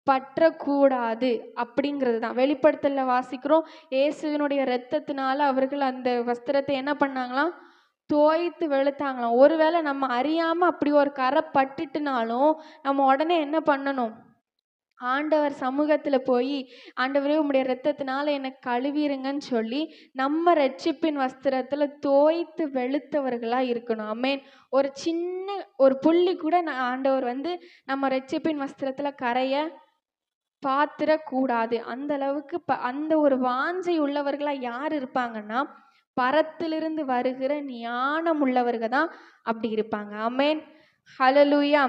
பற்றக்கூடாது அப்படிங்கிறது தான். வெளிப்படுத்தல வாசிக்கிறோம், இயேசுவினுடைய இரத்தத்தினால அவர்கள் அந்த வஸ்திரத்தை என்ன பண்ணாங்களாம்? தோய்த்து வெளுத்தாங்களாம். ஒருவேளை நம்ம அறியாம அப்படி ஒரு கரை பட்டுட்டுனாலும் நம்ம உடனே என்ன பண்ணணும்? ஆண்டவர் சமூகத்துல போய், ஆண்டவரே உம்முடைய இரத்தத்தினால என்னை கழுவிருங்கன்னு சொல்லி நம்ம ரட்சிப்பின் வஸ்திரத்துல தோய்த்து வெளுத்தவர்களா இருக்கணும். ஆமென். ஒரு சின்ன ஒரு புள்ளி கூட ஆண்டவர் நம்ம ரட்சிப்பின் வஸ்திரத்துல கரைய பாத்திரக்கூடாது. அந்த அளவுக்கு அந்த ஒரு வாஞ்சை உள்ளவர்களா யார் இருப்பாங்கன்னா, பரத்திலிருந்து வருகிற ஞானம் உள்ளவர்கள் தான் அப்படி இருப்பாங்க. ஆமென். ஹல்லேலூயா.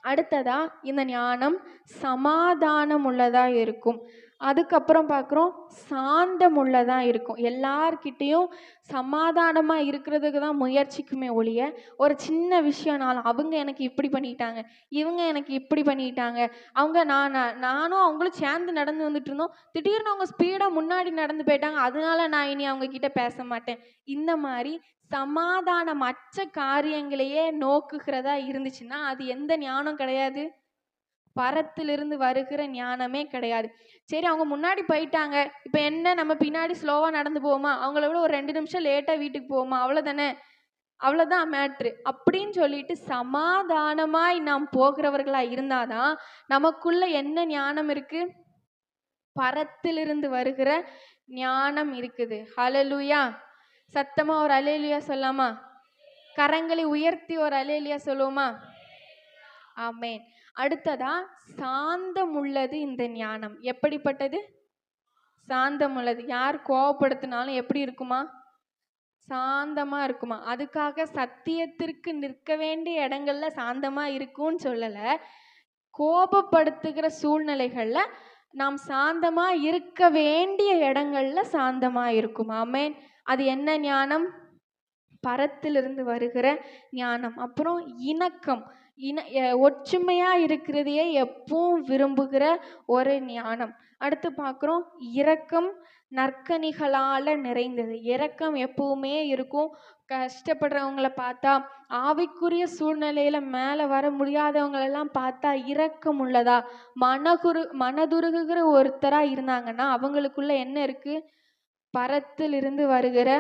அடுத்ததா இந்த ஞானம் சமாதானம் உள்ளதா இருக்கும். அதுக்கப்புறம் பார்க்குறோம், சாந்தம் உள்ளதா இருக்கும். எல்லார்கிட்டையும் சமாதானமா இருக்கிறதுக்கு தான் முயற்சிக்குமே ஒழிய, ஒரு சின்ன விஷயம்னாலும் அவங்க எனக்கு இப்படி பண்ணிட்டாங்க, இவங்க எனக்கு இப்படி பண்ணிட்டாங்க, அவங்க நானும் அவங்களும் சேர்ந்து நடந்து வந்துட்டு இருந்தோம், திடீர்னு அவங்க ஸ்பீடாக முன்னாடி நடந்து போயிட்டாங்க, அதனால நான் இனி அவங்க கிட்ட பேச மாட்டேன். இந்த மாதிரி சமாதானமற்ற காரியங்களையே நோக்குகிறதா இருந்துச்சுன்னா அது எந்த ஞானம் கிடையாது? பரத்திலிருந்து வருகிற ஞானமே கிடையாது. சரி, அவங்க முன்னாடி போயிட்டாங்க, இப்போ என்ன, நம்ம பின்னாடி ஸ்லோவா நடந்து போவோமா? அவங்கள விட ஒரு 2 நிமிஷம் லேட்டா வீட்டுக்கு போவோமா? அவ்வளோதானே, அவ்வளோதான் மேட்ரு அப்படின்னு சொல்லிட்டு சமாதானமாய் நாம் போகிறவர்களா இருந்தாதான் நமக்குள்ள என்ன ஞானம் இருக்கு? பரத்திலிருந்து வருகிற ஞானம் இருக்குது. ஹல்லேலூயா. சத்தமா ஒரு அல்லேலூயா சொல்லாமா? கரங்களை உயர்த்தி ஒரு அல்லேலூயா சொல்லுவோமா? ஆமென். அடுத்ததா சாந்தம் உள்ளது இந்த ஞானம். எப்படிப்பட்டது? சாந்தம் உள்ளது. யார் கோபப்படுத்தினாலும் எப்படி இருக்குமா? சாந்தமா இருக்குமா? அதுக்காக சத்தியத்திற்கு நிற்க வேண்டிய இடங்கள்ல சாந்தமா இருக்கும்னு சொல்லல. கோபப்படுத்துகிற சூழ்நிலைகள்ல நாம் சாந்தமா இருக்க வேண்டிய இடங்கள்ல சாந்தமா இருக்கும். ஆமென். அது என்ன ஞானம்? பரத்திலிருந்து வருகிற ஞானம். அப்புறம் இணக்கம், ஒற்றுமையா இருக்கிறதையே எப்பவும் விரும்புகிற ஒரு ஞானம். அடுத்து பார்க்குறோம், இரக்கம் நற்கனிகளால நிறைந்தது. இரக்கம் எப்பவுமே இருக்கும். கஷ்டப்படுறவங்கள பார்த்தா, ஆவிக்குரிய சூழ்நிலையில மேல வர முடியாதவங்களெல்லாம் பார்த்தா இரக்கம் உள்ளதா, மனதுருகுகிற ஒருத்தரா இருந்தாங்கன்னா அவங்களுக்குள்ள என்ன இருக்கு? பரத்திலிருந்து வருகிற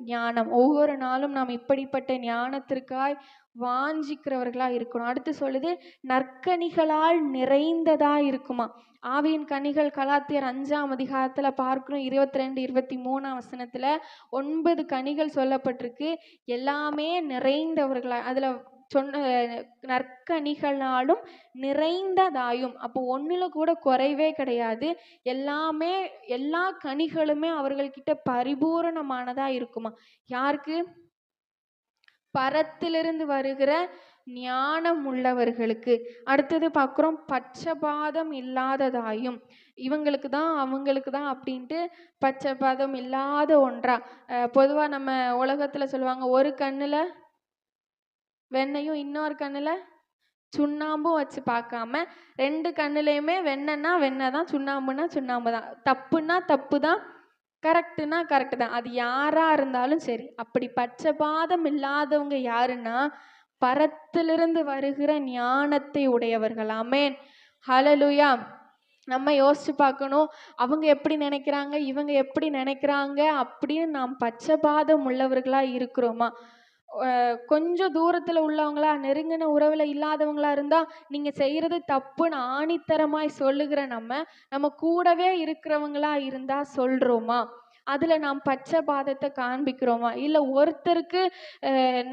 ஞானம். ஒவ்வொரு நாளும் நாம் இப்படிப்பட்ட ஞானத்திற்காய் வாஞ்சிக்கிறவர்களா இருக்கணும். அடுத்து சொல்லுது நற்கனிகளால் நிறைந்ததா இருக்குமா. ஆவியின் கனிகள் கலாத்தியர் 5ஆம் அதிகாரத்துல பார்க்கிறோம். 22, 23 9 கனிகள் சொல்லப்பட்டிருக்கு. எல்லாமே நிறைந்தவர்களா, அதுல சொன்ன நற்கனிகளாலும் நிறைந்ததாயும். அப்போ ஒண்ணுல கூட குறைவே கிடையாது. எல்லாமே, எல்லா கனிகளுமே அவர்கள்கிட்ட பரிபூரணமானதா இருக்குமா. யாருக்கு? பரத்திலிருந்து வருகிற ஞானம் உள்ளவர்களுக்கு. அடுத்தது பார்க்குறோம் பட்சபாதம் இல்லாததாயும். இவங்களுக்கு தான் அவங்களுக்கு தான் அப்படின்ட்டு பட்சபாதம் இல்லாத ஒன்றா. பொதுவாக நம்ம உலகத்தில் சொல்லுவாங்க, ஒரு கண்ணில் வெண்ணையும் இன்னொரு கண்ணில் சுண்ணாம்பும் வச்சு பார்க்காம 2 கண்ணுலையுமே வெண்ணெய்னா வெண்ணெய் தான், சுண்ணாம்புனா சுண்ணாம்பு தான், தப்புன்னா தப்பு தான், கரெக்டுனா கரெக்டு தான். அது யாரா இருந்தாலும் சரி. அப்படி பட்சபாதம் இல்லாதவங்க யாருன்னா பரத்திலிருந்து வருகிற ஞானத்தை உடையவர்கள். ஆமென், ஹல்லேலூயா. நம்ம யோசிச்சு பார்க்கணும், அவங்க எப்படி நினைக்கிறாங்க, இவங்க எப்படி நினைக்கிறாங்க அப்படின்னு நாம் பட்சபாதம் உள்ளவர்களா இருக்கிறோமா. கொஞ்சம் தூரத்துல உள்ளவங்களா, நெருங்கின உறவுல இல்லாதவங்களா இருந்தா நீங்க செய்யறது தப்புன்னு ஆணித்தரமாய் சொல்லுகிற நம்ம கூடவே இருக்கிறவங்களா இருந்தா சொல்றோமா. அதுல நாம் பட்சபாதத்தை காண்பிக்கிறோமா. இல்ல ஒருத்தருக்கு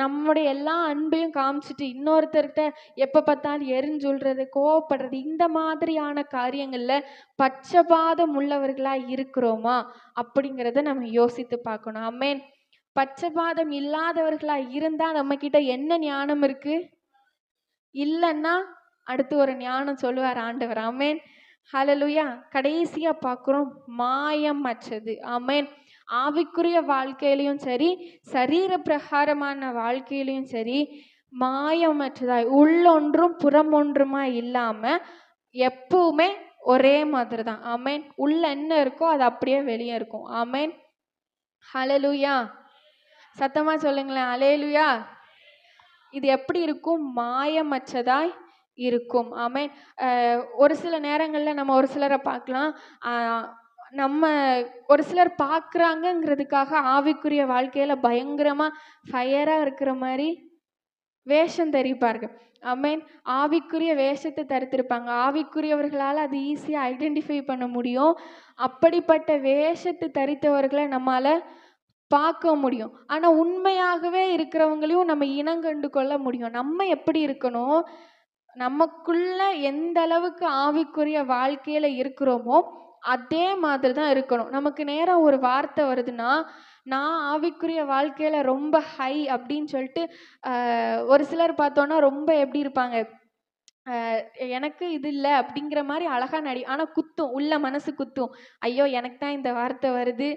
நம்முடைய எல்லா அன்பையும் காமிச்சிட்டு இன்னொருத்தர்கிட்ட எப்ப பார்த்தாலும் எரிஞ்சொல்றது, கோவப்படுறது, இந்த மாதிரியான காரியங்கள்ல பட்சபாதம் உள்ளவர்களா இருக்கிறோமா அப்படிங்கிறத நம்ம யோசித்து பார்க்கணும். ஆமென். பட்சபாதம் இல்லாதவர்களா இருந்தா நம்ம கிட்ட என்ன ஞானம் இருக்கு? இல்லைன்னா அடுத்து ஒரு ஞானம் சொல்லுவார் ஆண்டவர். ஆமென், ஹல்லேலூயா. கடைசியா பார்க்கிறோம் மாயம் அற்றது. ஆமென். ஆவிக்குரிய வாழ்க்கையிலையும் சரி, சரீர பிரகாரமான வாழ்க்கையிலையும் சரி, மாயமற்றதாய் உள்ளொன்றும் புறமொன்றுமா இல்லாம எப்பவுமே ஒரே மாதிரி தான். ஆமென். உள்ள என்ன இருக்கோ அது அப்படியே வெளியே இருக்கும். ஆமென், ஹல்லேலூயா. சத்தமா சொல்லுங்களேன், அல்லேலூயா. இது எப்படி இருக்கும்? மாயமற்றதாய் இருக்கும். ஆமென். ஒரு சில நேரங்கள்ல நம்ம ஒரு சிலரை பார்க்கலாம், நம்ம ஒரு சிலர் பார்க்குறாங்கங்கிறதுக்காக ஆவிக்குரிய வாழ்க்கையில பயங்கரமா ஃபயரா இருக்கிற மாதிரி வேஷம் தரிப்பார்கள். ஆமென். ஆவிக்குரிய வேஷத்தை தரித்திருப்பாங்க. ஆவிக்குரியவர்களால் அது ஈஸியாக ஐடென்டிஃபை பண்ண முடியும். அப்படிப்பட்ட வேஷத்தை தரித்தவர்களை நம்மால பார்க்க முடியும். ஆனா உண்மையாகவே இருக்கிறவங்களையும் நம்ம இனங்கண்டு கொள்ள முடியும். நம்ம எப்படி இருக்கணும்? நமக்குள்ள எந்த அளவுக்கு ஆவிக்குரிய வாழ்க்கையில இருக்கிறோமோ அதே மாதிரி தான் இருக்கணும். நமக்கு நேரம் ஒரு வார்த்தை வருதுன்னா, நான் ஆவிக்குரிய வாழ்க்கையில ரொம்ப ஹை அப்படின்னு சொல்லிட்டு ஒரு சிலர் பார்த்தோன்னா ரொம்ப எப்படி இருப்பாங்க, எனக்கு இது இல்லை அப்படிங்கிற மாதிரி அழகா ஆனால் குத்தும், உள்ள மனசு குத்தும். ஐயோ எனக்கு தான் இந்த வார்த்தை வருது,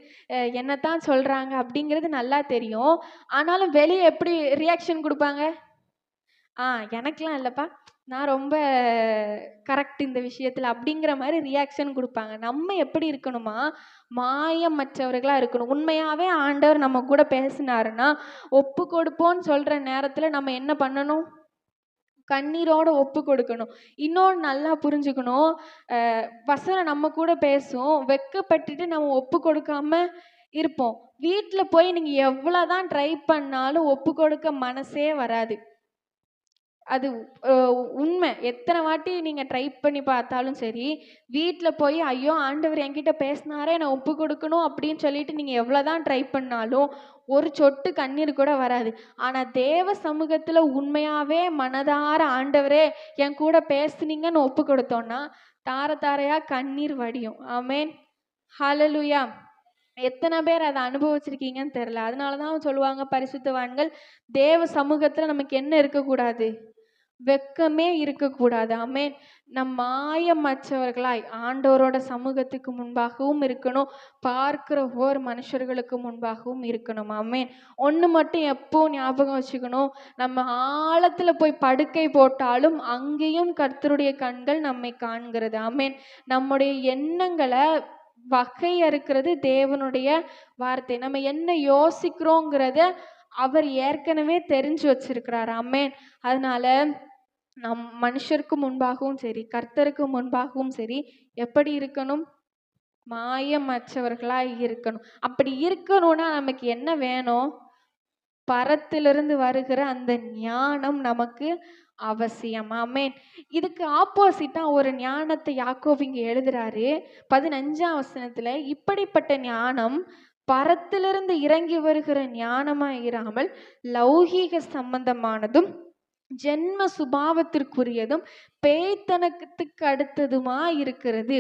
என்னத்தான் சொல்றாங்க அப்படிங்கிறது நல்லா தெரியும். ஆனாலும் வெளியே எப்படி ரியாக்ஷன் கொடுப்பாங்க? எனக்கெலாம் இல்லைப்பா, நான் ரொம்ப கரெக்ட் இந்த விஷயத்தில் அப்படிங்கிற மாதிரி ரியாக்ஷன் கொடுப்பாங்க. நம்ம எப்படி இருக்கணுமா? மாயமற்றவர்களாக இருக்கணும். உண்மையாகவே ஆண்டவர் நம்ம கூட பேசினாருன்னா ஒப்பு கொடுப்போன்னு சொல்கிற நேரத்தில் நம்ம என்ன பண்ணணும்? கண்ணீரோட ஒப்பு கொடுக்கணும். இன்னொன்று நல்லா புரிஞ்சுக்கணும், வசனம் நம்ம கூட பேசும், வெட்கப்பட்டுட்டு நம்ம ஒப்பு கொடுக்காம இருப்போம். வீட்டில் போய் நீங்கள் எவ்வளோதான் ட்ரை பண்ணாலும் ஒப்பு கொடுக்க மனசே வராது. அது உண்மை. எத்தனை வாட்டி நீங்கள் ட்ரை பண்ணி பார்த்தாலும் சரி, வீட்டில் போய் ஐயோ ஆண்டவர் என்கிட்ட பேசினாரே நான் ஒப்பு கொடுக்கணும் அப்படின்னு சொல்லிட்டு நீங்கள் எவ்வளோதான் ட்ரை பண்ணாலும் ஒரு சொட்டு கண்ணீர் கூட வராது. ஆனால் தேவ சமூகத்தில் உண்மையாகவே மனதார ஆண்டவரே என் கூட பேசுனீங்கன்னு ஒப்பு கொடுத்தோன்னா தார தாரையாக கண்ணீர் வடியும். ஆமென், ஹல்லேலூயா. எத்தனை பேர் அதை அனுபவிச்சிருக்கீங்கன்னு தெரில. அதனால தான் சொல்லுவாங்க பரிசுத்தவான்கள், தேவ சமூகத்தில் நமக்கு என்ன இருக்கக்கூடாது? வெட்கமே இருக்கக்கூடாது. ஆமென். நம் மாயமற்றவர்களாய் ஆண்டவரோட சமூகத்துக்கு முன்பாகவும் இருக்கணும், பார்க்கிற ஒவ்வொரு மனுஷர்களுக்கு முன்பாகவும் இருக்கணும். ஆமென். ஒன்று மட்டும் எப்போ ஞாபகம் வச்சுக்கணும், நம்ம ஆழத்துல போய் படுக்கை போட்டாலும் அங்கேயும் கர்த்தருடைய கண்கள் நம்மை காண்கிறது. ஆமென். நம்முடைய எண்ணங்களை வகையறுக்கிறது தேவனுடைய வார்த்தை. நம்ம என்ன யோசிக்கிறோங்கிறத அவர் ஏற்கனவே தெரிஞ்சு வச்சிருக்கிறார். ஆமென். அதனால நம் மனுஷருக்கு முன்பாகவும் சரி, கர்த்தருக்கு முன்பாகவும் சரி, எப்படி இருக்கணும்? மாயமற்றவர்களாய் இருக்கணும். அப்படி இருக்கணும்னா நமக்கு என்ன வேணும்? பரத்திலிருந்து வருகிற அந்த ஞானம் நமக்கு அவசியம். ஆமென். இதுக்கு ஆப்போசிட்டா ஒரு ஞானத்தை யாக்கோபு இங்க எழுதுறாரு 15ஆம் வசனத்துல. இப்படிப்பட்ட ஞானம் பரத்திலிருந்து இறங்கி வருகிற ஞானமா இராமல் லௌகீக சம்பந்தமானதும் ஜென்ம சுபாவத்திற்குரியதும் பேய்த்தனத்துக்கு அடுத்ததுமா இருக்கிறது.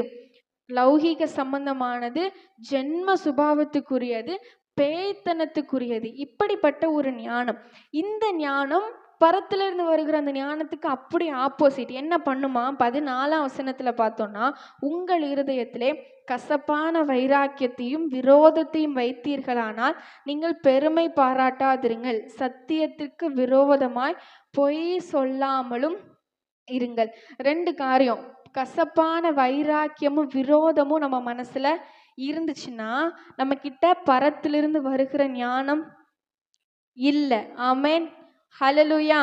லௌகீக சம்பந்தமானது, ஜென்ம சுபாவத்துக்குரியது, பேய்த்தனத்துக்குரியது. இப்படிப்பட்ட ஒரு ஞானம். இந்த ஞானம் பரத்திலிருந்து வருகிற அந்த ஞானத்துக்கு அப்படி ஆப்போசிட். என்ன பண்ணுமா? 14ஆம் வசனத்துல பார்த்தோம்னா, உங்கள் இருதயத்திலே கசப்பான வைராக்கியத்தையும் விரோதத்தையும் வைத்தீர்களானால் நீங்கள் பெருமை பாராட்டாதிருங்கள், சத்தியத்திற்கு விரோதமாய் பொய் சொல்லாமலும் இருங்கள். 2 காரியம். கசப்பான வைராக்கியமும் விரோதமும் நம்ம மனசுல இருந்துச்சுன்னா நம்ம கிட்ட பரத்திலிருந்து வருகிற ஞானம் இல்ல. ஆமென். ஹல்லேலூயா.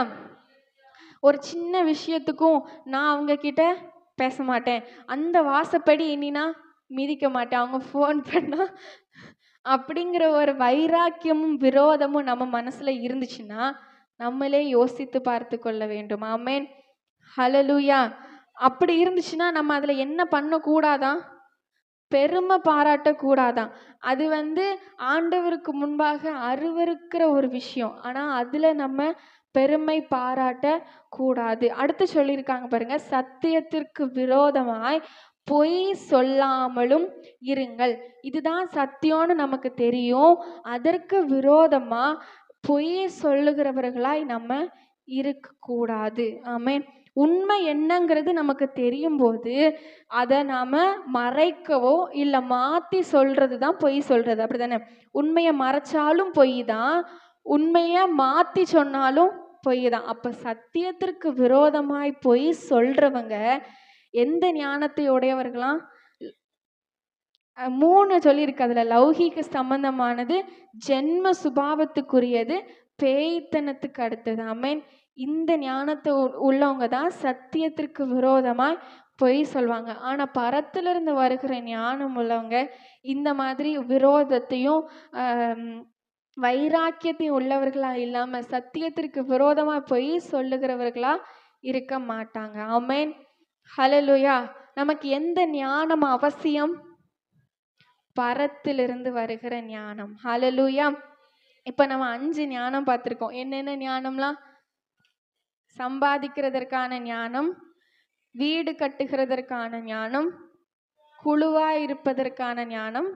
ஒரு சின்ன விஷயத்துக்கும் நான் அவங்க கிட்ட பேச மாட்டேன், அந்த வாசப்படி இனினா மிதிக்க மாட்டேன், அவங்க ஃபோன் பண்ணா அப்படிங்கிற ஒரு வைராக்கியமும் விரோதமும் நம்ம மனசுல இருந்துச்சுன்னா நம்மளே யோசித்து பார்த்து கொள்ள வேண்டும். ஆமென். ஹல்லேலூயா. அப்படி இருந்துச்சுன்னா நம்ம அதுல என்ன பண்ணக்கூடாதான்? பெருமை பாராட்டக்கூடாதான். அது ஆண்டவருக்கு முன்பாக அருவருக்கிற ஒரு விஷயம். ஆனா அதுல நம்ம பெருமை பாராட்ட கூடாது. அடுத்து சொல்லியிருக்காங்க பாருங்க, சத்தியத்திற்கு விரோதமாய் பொய் சொல்லாமலும் இருங்கள். இதுதான் சத்தியம்னு நமக்கு தெரியும். அதற்கு விரோதமா பொய் சொல்லுகிறவர்களாய் நம்ம இருக்கக்கூடாது. ஆமென். உண்மை என்னங்கிறது நமக்கு தெரியும் போது அதை நாம மறைக்கவோ இல்லை மாற்றி சொல்றது தான் பொய் சொல்றது. அப்படிதானே? உண்மையை மறைச்சாலும் பொய் தான், உண்மையை மாற்றி சொன்னாலும் பொய் தான். அப்போ சத்தியத்திற்கு விரோதமாய் பொய் சொல்றவங்க எந்த ஞானத்தை உடையவர்களாம்? 3 சொல்லியிருக்கு அதுல. லௌகீக சம்பந்தமானது, ஜென்ம சுபாவத்துக்குரியது, பேய்த்தனத்துக்கு அடுத்தது. ஆமென். இந்த ஞானத்தை உள்ளவங்க தான் சத்தியத்திற்கு விரோதமாய் பொய் சொல்வாங்க. ஆனா பரத்திலிருந்து வருகிற ஞானம் உள்ளவங்க இந்த மாதிரி விரோதத்தையும் வைராக்கியத்தையும் உள்ளவர்களா இல்லாம சத்தியத்திற்கு விரோதமா பொய் சொல்லுகிறவர்களா இருக்க மாட்டாங்க. ஆமென். ஹல்லேலூயா. நமக்கு எந்த ஞானம் அவசியம்? பரத்திலிருந்து வருகிற ஞானம். ஹல்லேலூயா. இப்ப நம்ம 5 ஞானம் பார்த்திருக்கோம். என்னென்ன ஞானம்லாம்? சம்பாதிக்கிறதற்கான ஞானம், வீடு கட்டுகிறதற்கான ஞானம், குழுவாய் இருப்பதற்கான ஞானம்,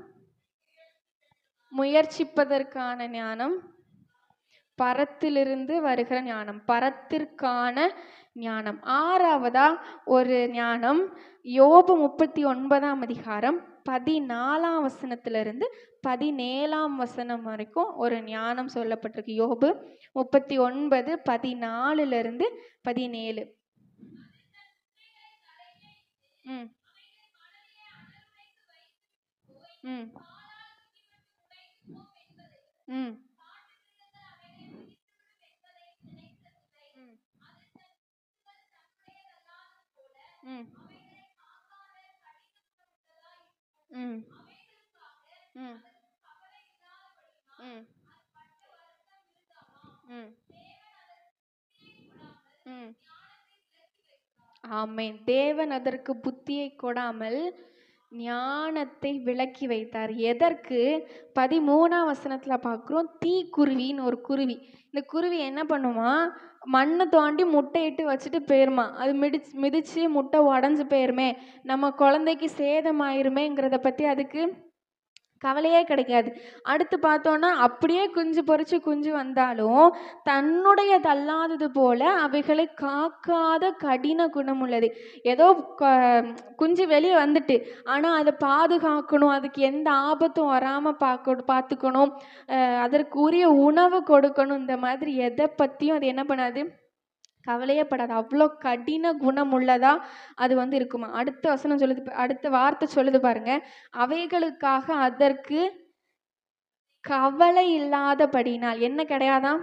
முயற்சிப்பதற்கான ஞானம், பரத்திலிருந்து வருகிற ஞானம், பரத்திற்கான ஞானம். 6வதா ஒரு ஞானம், யோபு 39ஆம் அதிகாரம் 14ஆம் வசனத்திலிருந்து 17ஆம் வசனம் வரைக்கும் ஒரு ஞானம் சொல்லப்பட்டிருக்கு. யோபு 39 14லிருந்து 17. ம் ம் ம் ம் ம் ம் ம் ம் ம். ஆமென். தேவன் அதற்கு புத்தியை கொடாமல் ஞானத்தை விலக்கி வைத்தார். எதற்கு? 13ஆம் வசனத்துல பார்க்குறோம், தீக்குருவின்னு ஒரு குருவி. இந்த குருவி என்ன பண்ணுமா? மண்ணை தோண்டி முட்டையிட்டு வச்சுட்டு போயிருமா. அது மிதிச்சு முட்டை உடஞ்சு போயிருமே, நம்ம குழந்தைக்கு சேதமாயிருமேங்கிறத பற்றி அதுக்கு கவலையே கிடைக்காது. அடுத்து பார்த்தோன்னா அப்படியே குஞ்சு பொறிச்சு குஞ்சு வந்தாலும் தன்னுடையதல்லாதது போல அவைகளை காக்காத கடின குணம் உள்ளது. ஏதோ குஞ்சு வெளியே வந்துட்டு, ஆனால் அதை பாதுகாக்கணும், அதுக்கு எந்த ஆபத்தும் வராமல் பார்த்துக்கணும், அதற்குரிய உணவு கொடுக்கணும். இந்த மாதிரி எதை பற்றியும் அது என்ன பண்ணாது? கவலையே படாது. அவ்வளோ கடின குணம் உள்ளதா அது இருக்குமா. அடுத்த வசனம் சொல்லுது, அடுத்த வார்த்தை சொல்லுது பாருங்க, அவைகளுக்காக அதற்கு கவலை இல்லாதபடினால். என்ன கிடையாதாம்?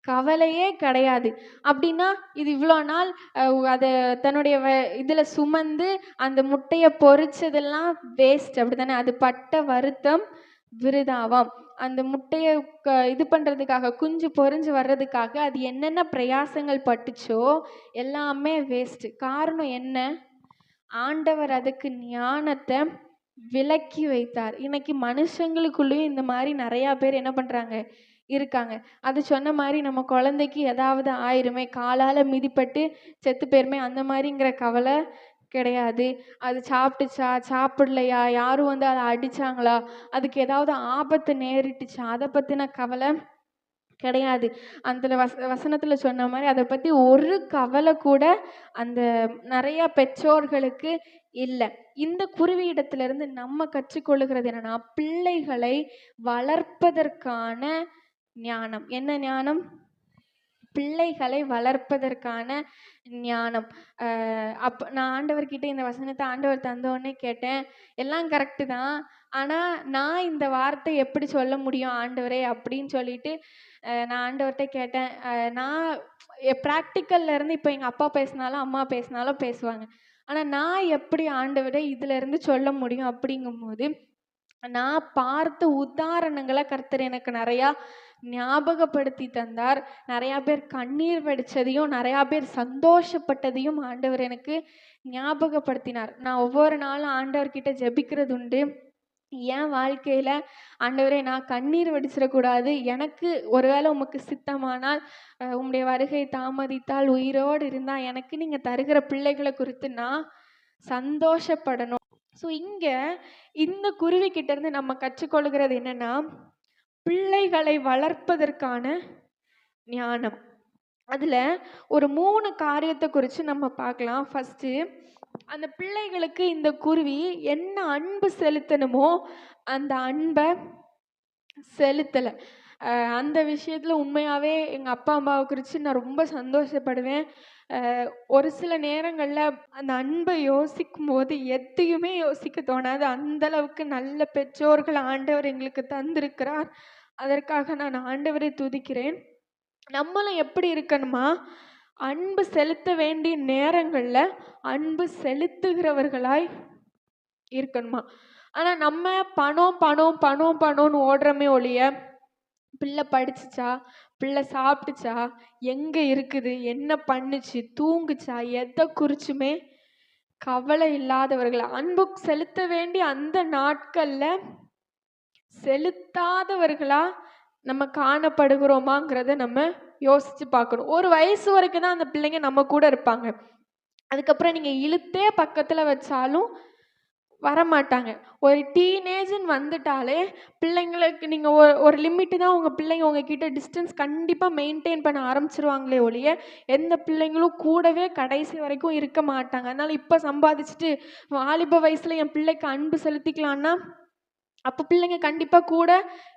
கவலையே கிடையாது. அப்படின்னா இது இவ்வளோ நாள் அதை தன்னுடைய இதில் சுமந்து அந்த முட்டையை பொறிச்சதெல்லாம் வேஸ்ட். அப்படித்தானே? அது பட்ட வருத்தம் விருதாவாம். அந்த முட்டையை இது பண்ணுறதுக்காக, குஞ்சு பொரிஞ்சு வர்றதுக்காக அது என்னென்ன பிரயாசங்கள் பட்டுச்சோ எல்லாமே வேஸ்ட்டு. காரணம் என்ன? ஆண்டவர் அதுக்கு ஞானத்தை விலக்கி வைத்தார். இன்னைக்கு மனுஷங்களுக்குள்ளேயும் இந்த மாதிரி நிறையா பேர் என்ன பண்ணுறாங்க, இருக்காங்க. அது சொன்ன மாதிரி நம்ம குழந்தைக்கு ஏதாவது ஆயிருமே, காலால் மிதிப்பட்டு செத்து போயிருமே, அந்த மாதிரிங்கிற கவலை கிடையாது. அது சாப்பிட்டுச்சா சாப்பிடலையா, யாரும் வந்து அதை அடித்தாங்களா, அதுக்கு ஏதாவது ஆபத்து நேரிட்டுச்சா, அதை பற்றின கவலை கிடையாது. அந்த வசனத்தில் சொன்ன மாதிரி அதை பற்றி ஒரு கவலை கூட அந்த நிறையா பெற்றோர்களுக்கு இல்லை. இந்த குருவியிடத்திலிருந்து நம்ம கற்றுக்கொள்ளுகிறது என்னன்னா, பிள்ளைகளை வளர்ப்பதற்கான ஞானம். என்ன ஞானம்? பிள்ளைகளை வளர்ப்பதற்கான ஞானம். நான் ஆண்டவர்கிட்ட இந்த வசனத்தை ஆண்டவர் தந்தோடனே கேட்டேன், எல்லாம் கரெக்டு தான், ஆனால் நான் இந்த வார்த்தை எப்படி சொல்ல முடியும் ஆண்டவரே அப்படின்னு சொல்லிட்டு நான் ஆண்டவர்கிட்ட கேட்டேன். நான் ப்ராக்டிக்கல்ல இருந்து இப்போ எங்கள் அப்பா பேசினாலும் அம்மா பேசினாலும் பேசுவாங்க, ஆனால் நான் எப்படி ஆண்டவரே இதிலேருந்து சொல்ல முடியும் அப்படிங்கும்போது, நான் பார்த்த உதாரணங்களை கர்த்தர் எனக்கு நிறையா ஞாபகப்படுத்தி தந்தார். நிறையா பேர் கண்ணீர் வடித்ததையும் நிறையா பேர் சந்தோஷப்பட்டதையும் ஆண்டவர் எனக்கு ஞாபகப்படுத்தினார். நான் ஒவ்வொரு நாளும் ஆண்டவர்கிட்ட ஜெபிக்கிறது உண்டு. என் வாழ்க்கையில் ஆண்டவரே நான் கண்ணீர் வடிச்சிடக்கூடாது, எனக்கு ஒருவேளை உமக்கு சித்தமானால் உம்முடைய வருகை தாமதித்தால் உயிரோடு இருந்தால் எனக்கு நீங்கள் தருகிற பிள்ளைகளை குறித்து நான் சந்தோஷப்படணும். ஸோ இங்கே இந்த குருவிக்கிட்ட இருந்து நம்ம கற்றுக்கொள்கிறது என்னன்னா, பிள்ளைகளை வளர்ப்பதற்கான ஞானம். அதில் ஒரு 3 காரியத்தை குறித்து நம்ம பார்க்கலாம். ஃபஸ்ட்டு, அந்த பிள்ளைகளுக்கு இந்த குருவி என்ன அன்பு செலுத்தணுமோ அந்த அன்பை செலுத்தலை. அந்த விஷயத்தில் உண்மையாகவே எங்கள் அப்பா அம்மாவை குறித்து நான் ரொம்ப சந்தோஷப்படுவேன். ஒரு சில நேரங்களில் அந்த அன்பை யோசிக்கும் போது எதையுமே யோசிக்க தோணாது. அந்தளவுக்கு நல்ல பெற்றோர்கள் ஆண்டவர் எங்களுக்கு தந்திருக்கிறார். அதற்காக நான் ஆண்டவரை துதிக்கிறேன். நம்மளும் எப்படி இருக்கணுமா, அன்பு செலுத்த வேண்டிய நேரங்களில் அன்பு செலுத்துகிறவர்களாய் இருக்கணுமா. ஆனால் நம்ம பணம் பணம் பணம் பணம்னு ஓடுறமே ஒழிய, பிள்ளை படிச்சுச்சா, பிள்ளை சாப்பிட்டுச்சா, எங்கே இருக்குது, என்ன பண்ணுச்சு, தூங்குச்சா, எதை குறிச்சுமே கவலை இல்லாதவர்கள், அன்பு செலுத்த வேண்டிய அந்த நாட்களில் செலுத்தாதவர்களா நம்ம காணப்படுகிறோமாங்கிறத நம்ம யோசிச்சு பார்க்கணும். ஒரு வயசு வரைக்கும் தான் அந்த பிள்ளைங்க நம்ம கூட இருப்பாங்க. அதுக்கப்புறம் நீங்கள் இழுத்தே பக்கத்தில் வச்சாலும் வரமாட்டாங்க. ஒரு டீனேஜ்ன்னு வந்துட்டாலே பிள்ளைங்களுக்கு நீங்கள் ஒரு லிமிட்டு தான் உங்கள் பிள்ளைங்க உங்ககிட்ட டிஸ்டன்ஸ் கண்டிப்பாக மெயின்டைன் பண்ண ஆரம்பிச்சிருவாங்களே ஒழிய, எந்த பிள்ளைங்களும் கூடவே கடைசி வரைக்கும் இருக்க மாட்டாங்க. அதனால் இப்போ சம்பாதிச்சுட்டு வாலிப வயசில் என் பிள்ளைக்கு அன்பு செலுத்திக்கலான்னா அப்போ பிள்ளைங்க கண்டிப்பாக கூட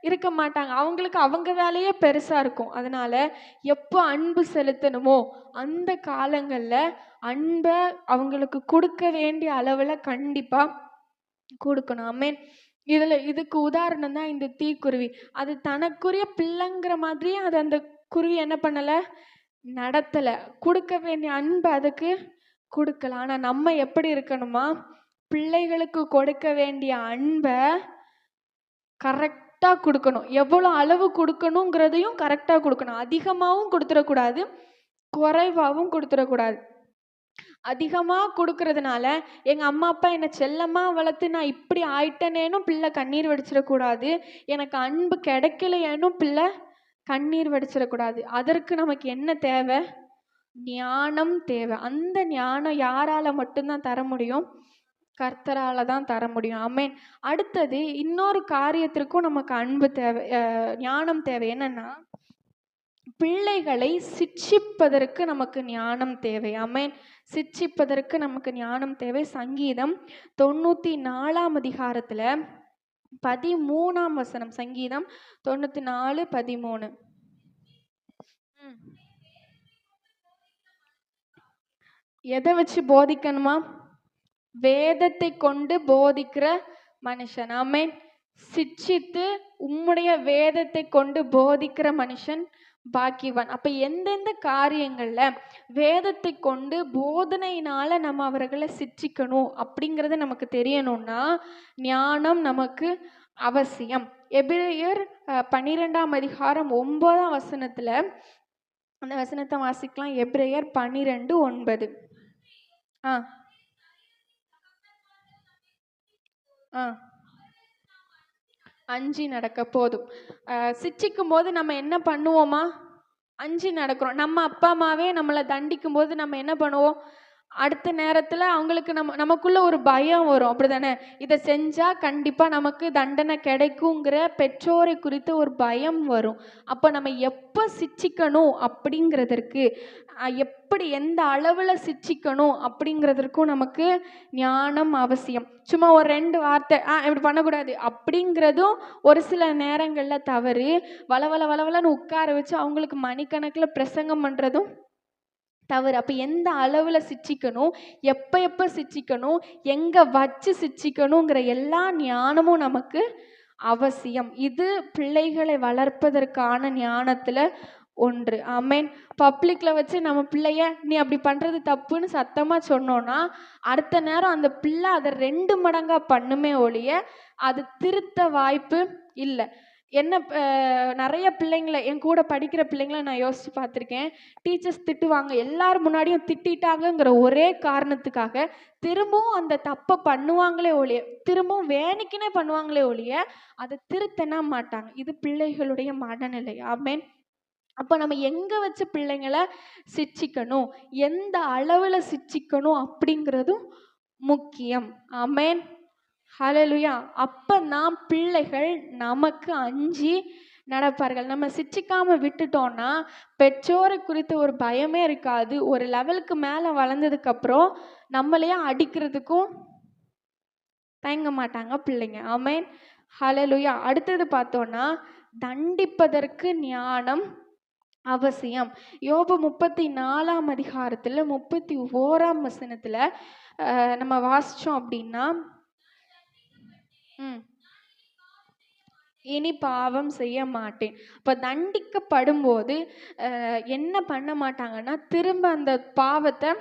இருக்க மாட்டாங்க. அவங்களுக்கு அவங்க வேலையே பெருசாக இருக்கும். அதனால் எப்போ அன்பு செலுத்தணுமோ அந்த காலங்களில் அன்பை அவங்களுக்கு கொடுக்க வேண்டிய அளவில் கண்டிப்பாக கொடுக்கணும். ஆமென். இதுக்கு உதாரணம் தான் இந்த தீக்குருவி. அது தனக்குரிய பிள்ளைங்கிற மாதிரியே அது அந்த குருவி என்ன பண்ணலை, நடத்தலை. கொடுக்க வேண்டிய அன்பு அதுக்கு கொடுக்கல. ஆனால் நம்ம எப்படி இருக்கணுமா, பிள்ளைகளுக்கு கொடுக்க வேண்டிய அன்பை கரெக்டாக கொடுக்கணும். எவ்வளோ அளவு கொடுக்கணுங்கிறதையும் கரெக்டாக கொடுக்கணும். அதிகமாகவும் கொடுத்துடக்கூடாது, குறைவாகவும் கொடுத்துடக்கூடாது. அதிகமாக கொடுக்கறதுனால எங்கள் அம்மா அப்பா என்னை செல்லமாக வளர்த்து நான் இப்படி ஆயிட்டனேனும் பிள்ளை கண்ணீர் வடிச்சிடக்கூடாது, எனக்கு அன்பு கிடைக்கலையேனும் பிள்ளை கண்ணீர் வடிச்சிடக்கூடாது. அதற்கு நமக்கு என்ன தேவை? ஞானம் தேவை. அந்த ஞானம் யாரால் மட்டும்தான் தர முடியும்? கர்த்தரால் தான் தர முடியும். ஆமென். அடுத்தது இன்னொரு காரியத்திற்கும் நமக்கு அன்பு தேவை, ஞானம் தேவை. என்னன்னா, பிள்ளைகளை சிட்சிப்பதற்கு நமக்கு ஞானம் தேவை. ஆமென். சிட்சிப்பதற்கு நமக்கு ஞானம் தேவை. சங்கீதம் 94 அதிகாரத்தில் 13 வசனம். சங்கீதம் 94:13. எதை வச்சு போதிக்கணுமா? வேதத்தை கொண்டு போதிக்கிற மனுஷன். ஆமென். சிட்சித்து உம்முடைய வேதத்தை கொண்டு போதிக்கிற மனுஷன் பாக்கியவான். அப்ப எந்தெந்த காரியங்கள்ல வேதத்தை கொண்டு போதனையினால நம்ம அவர்களை சிட்சிக்கணும் அப்படிங்கிறது நமக்கு தெரியணும்னா ஞானம் நமக்கு அவசியம். எபிரேயர் 12ஆம் அதிகாரம் 9ஆம் வசனத்துல அந்த வசனத்தை வாசிக்கலாம். எபிரேயர் 12:9. ஆ ஆ அஞ்சி நடக்க போதும். சிட்சிக்கும் போது நம்ம என்ன பண்ணுவோமா? அஞ்சி நடக்கிறோம். நம்ம அப்பா அம்மாவே நம்மளை தண்டிக்கும் போது நம்ம என்ன பண்ணுவோம்? அடுத்த நேரத்தில் அவங்களுக்கு நமக்குள்ள ஒரு பயம் வரும், அப்படிதானே? இதை செஞ்சால் கண்டிப்பாக நமக்கு தண்டனை கிடைக்குங்கிற பெற்றோரை குறித்து ஒரு பயம் வரும். அப்போ நம்ம எப்போ சிட்சிக்கணும் அப்படிங்கிறதற்கு, எப்படி எந்த அளவில் சிட்சிக்கணும் அப்படிங்கிறதற்கும் நமக்கு ஞானம் அவசியம். சும்மா ஒரு 2 வார்த்தை இப்படி பண்ணக்கூடாது அப்படிங்கிறதும் ஒரு சில நேரங்களில் தவறு. வளவளன்னு உட்கார வச்சு அவங்களுக்கு மணிக்கணக்கில் பிரசங்கம் பண்ணுறதும் தவறு. அப்போ எந்த அளவில் சிட்சிக்கணும், எப்போ சிட்சிக்கணும், எங்கே வச்சு சிட்சிக்கணுங்கிற எல்லா ஞானமும் நமக்கு அவசியம். இது பிள்ளைகளை வளர்ப்பதற்கான ஞானத்தில் ஒன்று. ஆமேன். பப்ளிக்கில் வச்சு நம்ம பிள்ளைய நீ அப்படி பண்ணுறது தப்புன்னு சத்தமாக சொன்னோன்னா அடுத்த நேரம் அந்த பிள்ளை அதை 2 மடங்காக பண்ணுமே ஒழிய அது திருத்த வாய்ப்பு இல்லை. என்ன நிறைய பிள்ளைங்களை, என் கூட படிக்கிற பிள்ளைங்களை நான் யோசித்து பார்த்துருக்கேன். டீச்சர்ஸ் திட்டுவாங்க, எல்லாரும் முன்னாடியும் திட்டாங்கங்கிற ஒரே காரணத்துக்காக திரும்பவும் அந்த தப்பை பண்ணுவாங்களே ஒழிய, திரும்பவும் வேணிக்குனே பண்ணுவாங்களே ஒழிய அதை திருத்தனா மாட்டாங்க. இது பிள்ளைகளுடைய மனநிலை. ஆமேன். அப்போ நம்ம எங்கே வச்சு பிள்ளைங்களை சிட்சிக்கணும், எந்த அளவில் சிட்சிக்கணும் அப்படிங்கிறதும் முக்கியம். ஆமேன். ஹல்லேலூயா. அப்பந்தான் பிள்ளைகள் நமக்கு அஞ்சி நடப்பார்கள். நம்ம சிட்சிக்காம விட்டுட்டோம்னா பெற்றோரை குறித்து ஒரு பயமே இருக்காது. ஒரு லெவலுக்கு மேலே வளர்ந்ததுக்கு அப்புறம் நம்மளையே அடிக்கிறதுக்கும் தயங்க மாட்டாங்க பிள்ளைங்க. ஆமேன். ஹல்லேலூயா. அடுத்தது பார்த்தோன்னா தண்டிப்பதற்கு ஞானம் அவசியம். யோபு 34ஆம் அதிகாரத்தில் 31ஆம் வசனத்தில் நம்ம வாசித்தோம் அப்படின்னா, இனி பாவம் செய்ய மாட்டேன். இப்போ தண்டிக்கப்படும் போது என்ன பண்ண மாட்டாங்கன்னா திரும்ப அந்த பாவத்தை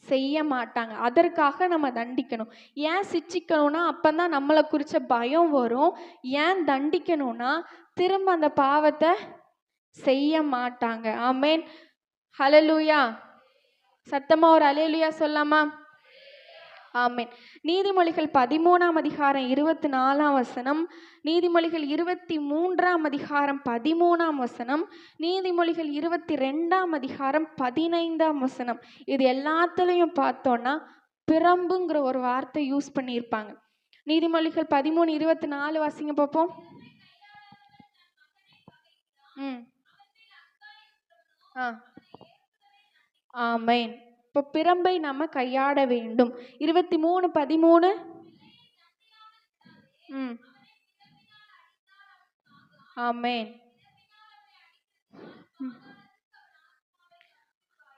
செய்ய மாட்டாங்க. அதற்காக நம்ம தண்டிக்கணும். ஏன் சிட்சிக்கணும்னா அப்பந்தான் நம்மளை குறித்த பயம் வரும். ஏன் தண்டிக்கணும்னா திரும்ப அந்த பாவத்தை செய்ய மாட்டாங்க. ஆமேன். ஹல்லேலூயா. சத்தமா ஒரு அல்லேலூயா சொல்லாமா? ஆமேன். நீதிமொழிகள் 13ஆம் அதிகாரம் 24ஆம் வசனம், நீதிமொழிகள் 23ஆம் அதிகாரம் 13ஆம் வசனம், நீதிமொழிகள் 22ஆம் அதிகாரம் 15ஆம் வசனம், இது எல்லாத்துலேயும் பார்த்தோன்னா பிரம்புங்கிற ஒரு வார்த்தை யூஸ் பண்ணியிருப்பாங்க. நீதிமொழிகள் 13:24 வாசிங்க பார்ப்போம். ஆமேன். இப்போ பிரம்பை நம்ம கையாட வேண்டும். 23:13. ஆமேன்.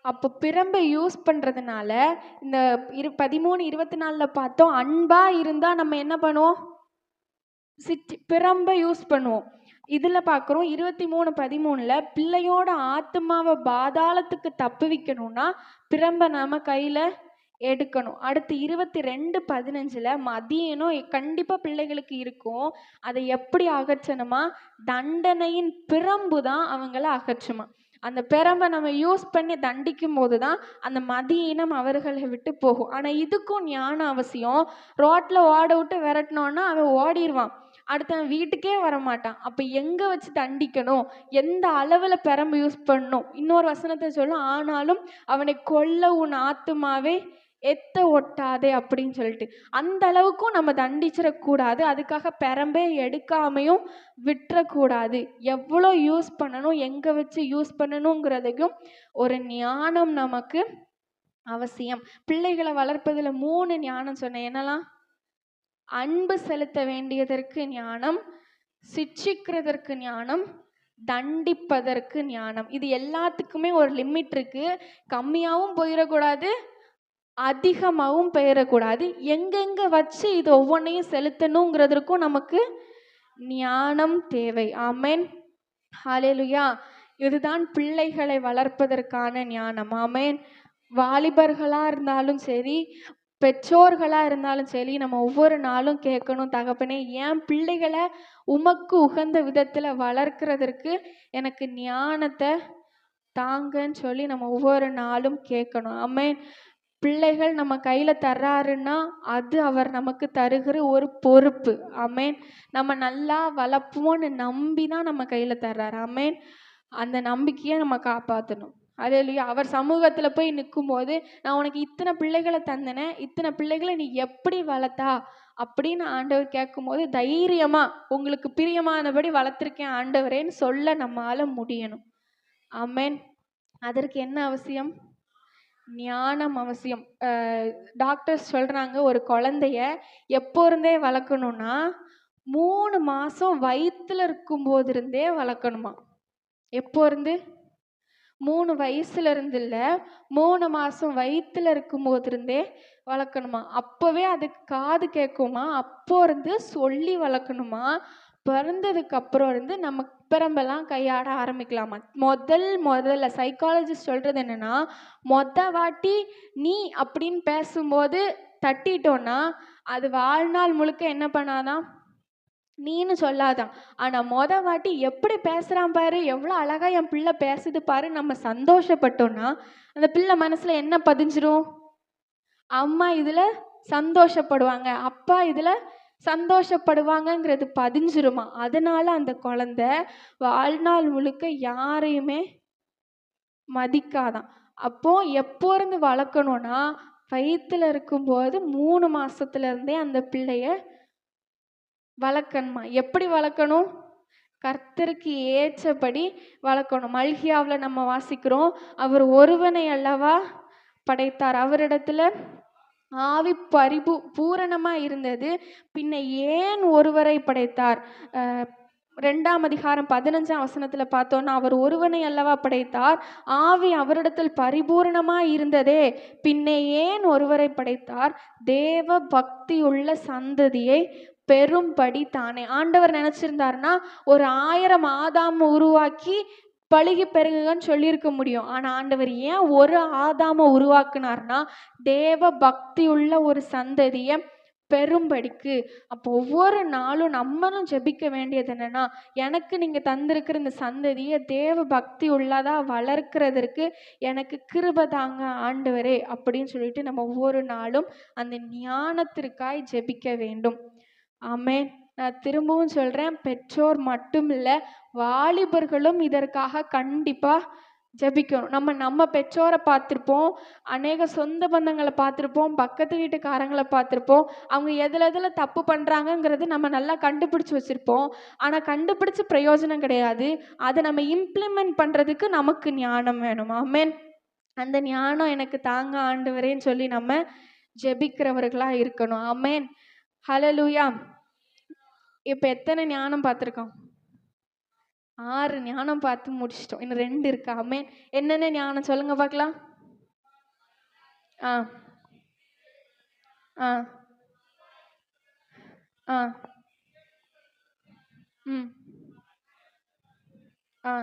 அப்போ பிரம்பை யூஸ் பண்ணுறதுனால இந்த 13:24 பார்த்தோம், அன்பா இருந்தால் நம்ம என்ன பண்ணுவோம்? பிரம்பை யூஸ் பண்ணுவோம். இதில் பார்க்குறோம் 23:13 பிள்ளையோட ஆத்மாவை பாதாளத்துக்கு தப்புவிக்கணும்னா பிரம்பை நம்ம கையில் எடுக்கணும். அடுத்து 22:15 மதியனும் கண்டிப்பாக பிள்ளைகளுக்கு இருக்கும். அதை எப்படி அகற்றணுமா? தண்டனையின் பிரம்பு தான் அவங்கள அகற்றுமா. அந்த பிரம்பை நம்ம யூஸ் பண்ணி தண்டிக்கும் போது தான் அந்த மதியினம் அவர்களை விட்டு போகும். ஆனால் இதுக்கும் ஞானம் அவசியம். ரோட்டில் ஓட விட்டு விரட்டினோன்னா அவன் ஓடிடுவான், அடுத்த வீட்டுக்கே வரமாட்டான். அப்போ எங்கே வச்சு தண்டிக்கணும், எந்த அளவில் பிரம்பு யூஸ் பண்ணணும்? இன்னொரு வசனத்தை சொல்லும், ஆனாலும் அவனை கொல்ல உன் ஆத்துமாவே எத்த ஒட்டாதே அப்படின்னு சொல்லிட்டு. அந்த அளவுக்கும் நம்ம தண்டிச்சிடக்கூடாது. அதுக்காக பிரம்பே எடுக்காமையும் விட்டுறக்கூடாது. எவ்வளோ யூஸ் பண்ணணும், எங்கே வச்சு யூஸ் பண்ணணுங்கிறதையும் ஒரு ஞானம் நமக்கு அவசியம். பிள்ளைகளை வளர்ப்பதில் 3 ஞானம் சொன்னேன். என்னெல்லாம்? அன்பு செலுத்த வேண்டியதற்கு ஞானம், சிட்சிக்கிறதற்கு ஞானம், தண்டிப்பதற்கு ஞானம். இது எல்லாத்துக்குமே ஒரு லிமிட் இருக்கு. கம்மியாகவும் போயிடக்கூடாது, அதிகமாகவும் பெயரக்கூடாது. எங்கெங்க வச்சு இது ஒவ்வொன்றையும் செலுத்தணுங்கிறதுக்கும் நமக்கு ஞானம் தேவை. ஆமேன். ஹல்லேலூயா. இதுதான் பிள்ளைகளை வளர்ப்பதற்கான ஞானம். ஆமேன். வாலிபர்களாக இருந்தாலும் சரி, பெற்றோர்களாக இருந்தாலும் சரி, நம்ம ஒவ்வொரு நாளும் கேட்கணும், தகப்பனே என் பிள்ளைகளை உமக்கு உகந்த விதத்தில் வளர்க்கிறதற்கு எனக்கு ஞானத்தை தாங்கன்னு சொல்லி நம்ம ஒவ்வொரு நாளும் கேட்கணும். ஆமென். பிள்ளைகள் நம்ம கையில் தர்றாருன்னா அது அவர் நமக்கு தருகிற ஒரு பொறுப்பு. ஆமென். நம்ம நல்லா வளர்ப்போம்னு நம்பி தான் நம்ம கையில் தர்றாரு. ஆமென். அந்த நம்பிக்கையை நம்ம காப்பாற்றணும். அல்லேலூயா. அவர் சமூகத்தில் போய் நிற்கும்போது, நான் உனக்கு இத்தனை பிள்ளைகளை தந்தனே, இத்தனை பிள்ளைகளை நீ எப்படி வளர்த்தா அப்படின்னு ஆண்டவர் கேட்கும்போது தைரியமாக உங்களுக்கு பிரியமானபடி வளர்த்துருக்கேன் ஆண்டவரேன்னு சொல்ல நம்மால முடியணும். ஆமென். அதற்கு என்ன அவசியம்? ஞானம் அவசியம். டாக்டர்ஸ் சொல்கிறாங்க, ஒரு குழந்தைய எப்போ இருந்தே வளர்க்கணும்னா 3 மாதம் வயிற்றுல இருக்கும்போது இருந்தே வளர்க்கணுமா. எப்போ இருந்து? 3 வயசுல இருந்து இல்லை, 3 மாதம் வயிற்றுல இருக்கும்போது இருந்தே வளர்க்கணுமா. அப்போவே அதுக்கு காது கேட்குமா, அப்போ இருந்து சொல்லி வளர்க்கணுமா. பிறந்ததுக்கு அப்புறம் இருந்து நம்ம பிரம்பெல்லாம் கையாட ஆரம்பிக்கலாமா. முதல்ல சைக்காலஜிஸ்ட் சொல்கிறது என்னென்னா, வாட்டி நீ அப்படின்னு பேசும்போது தட்டிட்டோன்னா அது வாழ்நாள் முழுக்க என்ன பண்ணாதான், நீன்னு சொல்லாதான். ஆனால் வாட்டி எப்படி பேசுகிறான் பாரு, எவ்வளோ அழகாக என் பிள்ளை பேசுது பாரு, நம்ம சந்தோஷப்பட்டோன்னா அந்த பிள்ளை மனசில் என்ன பதிஞ்சிரும்? அம்மா இதில் சந்தோஷப்படுவாங்க, அப்பா இதில் சந்தோஷப்படுவாங்கங்கிறது பதிஞ்சிருமா. அதனால அந்த குழந்தை வாழ்நாள் முழுக்க யாரையுமே மதிக்காதான். அப்போ எப்போ இருந்து வளர்க்கணும்னா, வயிற்றுல இருக்கும்போது 3 மாசத்துல இருந்தே அந்த பிள்ளைய வளர்க்கணுமா. எப்படி வளர்க்கணும்? கர்த்தருக்கு ஏற்றபடி வளர்க்கணும். மல்கியாவில் நம்ம வாசிக்கிறோம், அவர் ஒருவனை அல்லவா படைத்தார், அவரிடத்துல ஆவி பூரணமாக இருந்தது, பின்ன ஏன் ஒருவரை படைத்தார். 2ஆம் அதிகாரம் 15ஆம் வசனத்தில் பார்த்தோன்னா, அவர் ஒருவனை அல்லவா படைத்தார், ஆவி அவரிடத்தில் பரிபூரணமாக இருந்ததே, பின்ன ஏன் ஒருவரை படைத்தார், தேவ பக்தியுள்ள சந்ததியை பெரும்படி தானே. ஆண்டவர் நினச்சிருந்தாருன்னா ஒரு 1000 ஆதாம உருவாக்கி பழுகி பெருகுங்கன்னு சொல்லியிருக்க முடியும். ஆனால் ஆண்டவர் ஏன் ஒரு ஆதாம உருவாக்குனார்னா, தேவ பக்தி உள்ள ஒரு சந்ததியை பெரும்படிக்கு. அப்போ ஒவ்வொரு நாளும் நம்மளும் ஜெபிக்க வேண்டியது என்னன்னா, எனக்கு நீங்கள் தந்திருக்கிற இந்த சந்ததியை தேவ பக்தி உள்ளதா வளர்க்கிறதற்கு எனக்கு கிருபை தாங்க ஆண்டவரே அப்படின்னு சொல்லிட்டு நம்ம ஒவ்வொரு நாளும் அந்த ஞானத்திற்காய் ஜெபிக்க வேண்டும். ஆமென். நான் திரும்பவும் சொல்கிறேன், பெற்றோர் மட்டும் இல்லை, வாலிபர்களும் இதற்காக கண்டிப்பாக ஜெபிக்கணும். நம்ம பெற்றோரை பார்த்துருப்போம், அநேக சொந்த பந்தங்களை பார்த்துருப்போம், பக்கத்து வீட்டுக்காரங்களை பார்த்துருப்போம். அவங்க எதில் தப்பு பண்ணுறாங்கங்கிறது நம்ம நல்லா கண்டுபிடிச்சி வச்சுருப்போம். ஆனால் கண்டுபிடிச்சி பிரயோஜனம் கிடையாது. அதை நம்ம இம்ப்ளிமெண்ட் பண்ணுறதுக்கு நமக்கு ஞானம் வேணும். ஆமென். அந்த ஞானம் எனக்கு தாங்க ஆண்டவரேன்னு சொல்லி நம்ம ஜெபிக்கிறவர்களாக இருக்கணும். ஆமென். ஹல்லேலூயா. இப்போ எத்தனை ஞானம் பார்த்துருக்கோம்? 6 ஞானம் பார்த்து முடிச்சிட்டோம். இன்னும் 2 இருக்கு. ஆமென். என்னென்ன ஞானம் சொல்லுங்க பார்க்கலாம். ஆ ஆ ஆ ம் ஆ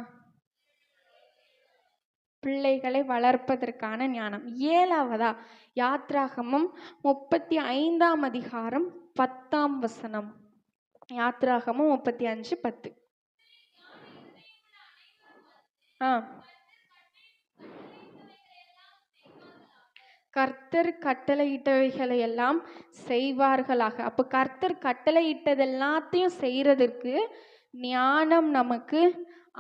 பிள்ளைகளை வளர்ப்பதற்கான ஞானம். 7வதா யாத்ராகமம் 35ஆம் அதிகாரம் 10ஆம் வசனம். யாத்ராகமம் 35:10. கர்த்தர் கட்டளையிட்டவைகளை எல்லாம் செய்வார்களாக. அப்போ கர்த்தர் கட்டளையிட்டது எல்லாத்தையும் செய்கிறதுக்கு ஞானம் நமக்கு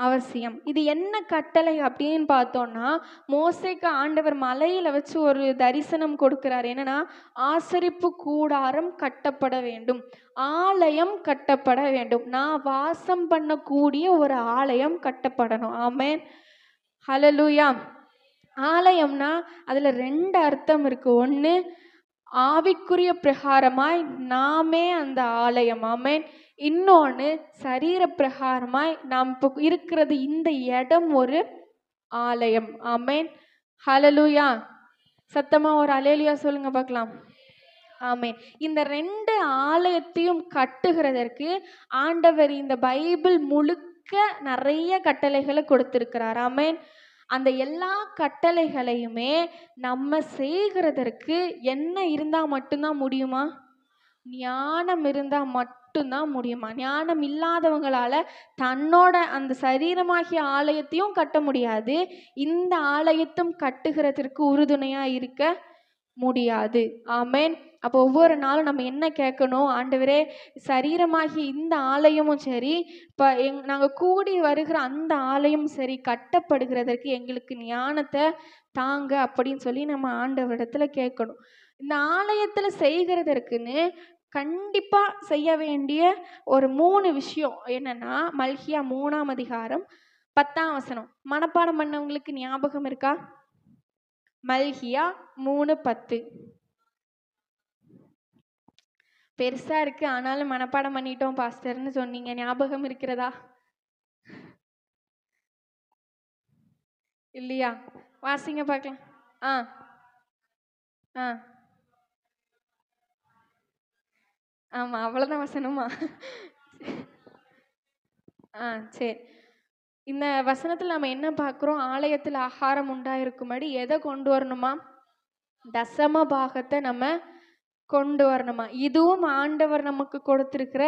அவசியம். இது என்ன கட்டளை அப்படின்னு பார்த்தோன்னா, மோசேக்கு ஆண்டவர் மலையில் வச்சு ஒரு தரிசனம் கொடுக்கிறார். என்னன்னா, ஆசரிப்பு கூடாரம் கட்டப்பட வேண்டும், ஆலயம் கட்டப்பட வேண்டும், நான் வாசம் பண்ணக்கூடிய ஒரு ஆலயம் கட்டப்படணும். ஆமென். ஹல்லேலூயா. ஆலயம்னா அதில் 2 அர்த்தம் இருக்கு. ஒன்று, ஆவிக்குரிய பிரகாரமாய் நாமே அந்த ஆலயம். ஆமென். இன்னொன்று, சரீர பிரகாரமாய் நாம் இப்போ இருக்கிறது இந்த இடம் ஒரு ஆலயம். ஆமென். ஹல்லேலூயா. சத்தமா ஒரு அல்லேலூயா சொல்லுங்க பார்க்கலாம். ஆமென். இந்த 2 ஆலயத்தையும் கட்டுகிறதற்கு ஆண்டவர் இந்த பைபிள் முழுக்க நிறைய கட்டளைகளை கொடுத்திருக்கிறார். ஆமென். அந்த எல்லா கட்டளைகளையுமே நம்ம செய்கிறதற்கு என்ன இருந்தால் மட்டும்தான் முடியுமா? ஞானம் இருந்தால் மட்டும்தான் முடியுமா? ஞானம் இல்லாதவங்களால தன்னோட அந்த சரீரமாகிய ஆலயத்தையும் கட்ட முடியாது, இந்த ஆலயத்தும் கட்டுகிறதற்கு உறுதுணையாக இருக்க முடியாது. ஆமென். அப்போ ஒவ்வொரு நாளும் நம்ம என்ன கேட்கணும்? ஆண்டவரே, சரீரமாகி இந்த ஆலயமும் சரி, இப்போ நாங்கள் கூடி வருகிற அந்த ஆலயம் சரி, கட்டப்படுகிறதற்கு எங்களுக்கு ஞானத்தை தாங்க அப்படின்னு சொல்லி நம்ம ஆண்டவரிடத்துல கேட்கணும். இந்த ஆலயத்தில் செய்கிறதற்குன்னு கண்டிப்பாக செய்ய வேண்டிய ஒரு 3 விஷயம் என்னன்னா, மல்கியா 3ஆம் அதிகாரம் 10ஆம் வசனம். மனப்பாடம் பண்ணவங்களுக்கு ஞாபகம் இருக்கா? மல்கியா 3:10. பெருசா இருக்கு, ஆனாலும் மனப்பாடம் பண்ணிட்டோம் பாஸ்டர்னு சொன்னீங்க. ஞாபகம் இருக்கிறதா? இல்லையா? வாசிங்க பார்க்கலாம். ஆ ஆ ஆமா, அவ்வளோதான் வசனமா? ஆ சரி. இந்த வசனத்தில் நம்ம என்ன பார்க்குறோம்? ஆலயத்தில் ஆகாரம் உண்டாயிருக்கும்படி எதை கொண்டு வரணுமா? தசம பாகத்தை நம்ம கொண்டு வரணுமா? இதுவும் ஆண்டவர் நமக்கு கொடுத்திருக்கிற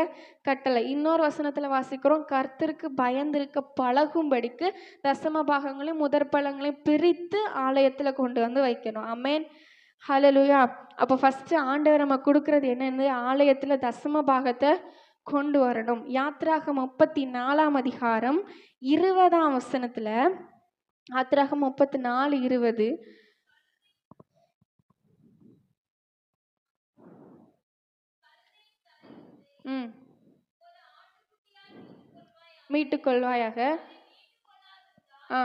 கட்டளை. இன்னொரு வசனத்துல வாசிக்கிறோம், கர்த்தருக்கு பயந்திருக்க பழகும்படிக்கு தசம பாகங்களையும் முதற் பழங்களையும் பிரித்து ஆலயத்துல கொண்டு வந்து வைக்கணும். ஆமென், ஹல்லேலூயா. அப்போ ஃபர்ஸ்ட் ஆண்டவர் நம்ம கொடுக்கறது என்னன்னு, ஆலயத்துல தசம பாகத்தை கொண்டு வரணும். யாத்ராகம் 34ஆம் அதிகாரம் 20ஆம் வசனத்துல, யாத்ராகம் 34:20. ம் மீட்டுக் கொள்வாயாக. ஆ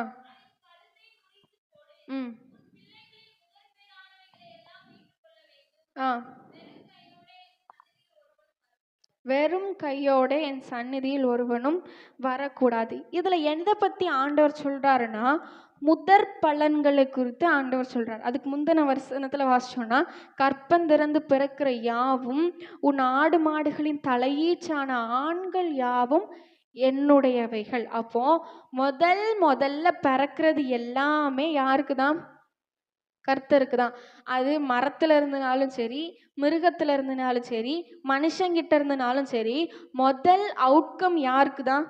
ம் ஆ வெறும் கையோட என் சந்நிதியில் ஒருவனும் வரக்கூடாது. இதுல எதை பத்தி ஆண்டவர் சொல்றாருன்னா, முதற் பலன்களை குறித்து ஆண்டவர் சொல்றார். அதுக்கு முந்தின வசனத்துல வாசிச்சோம்னா, கற்பந்திறந்து பிறக்கிற யாவும் உன் ஆடு மாடுகளின் தலையீச்சான ஆண்கள் யாவும் என்னுடையவைகள். அப்போ முதல்ல பிறக்கிறது எல்லாமே யாருக்கு தான்? கர்த்தருக்கு தான். அது மரத்துல இருந்தனாலும் சரி, மிருகத்துல இருந்தனாலும் சரி, மனுஷங்கிட்ட இருந்தனாலும் சரி, முதல் அவுட்கம் யாருக்கு தான்?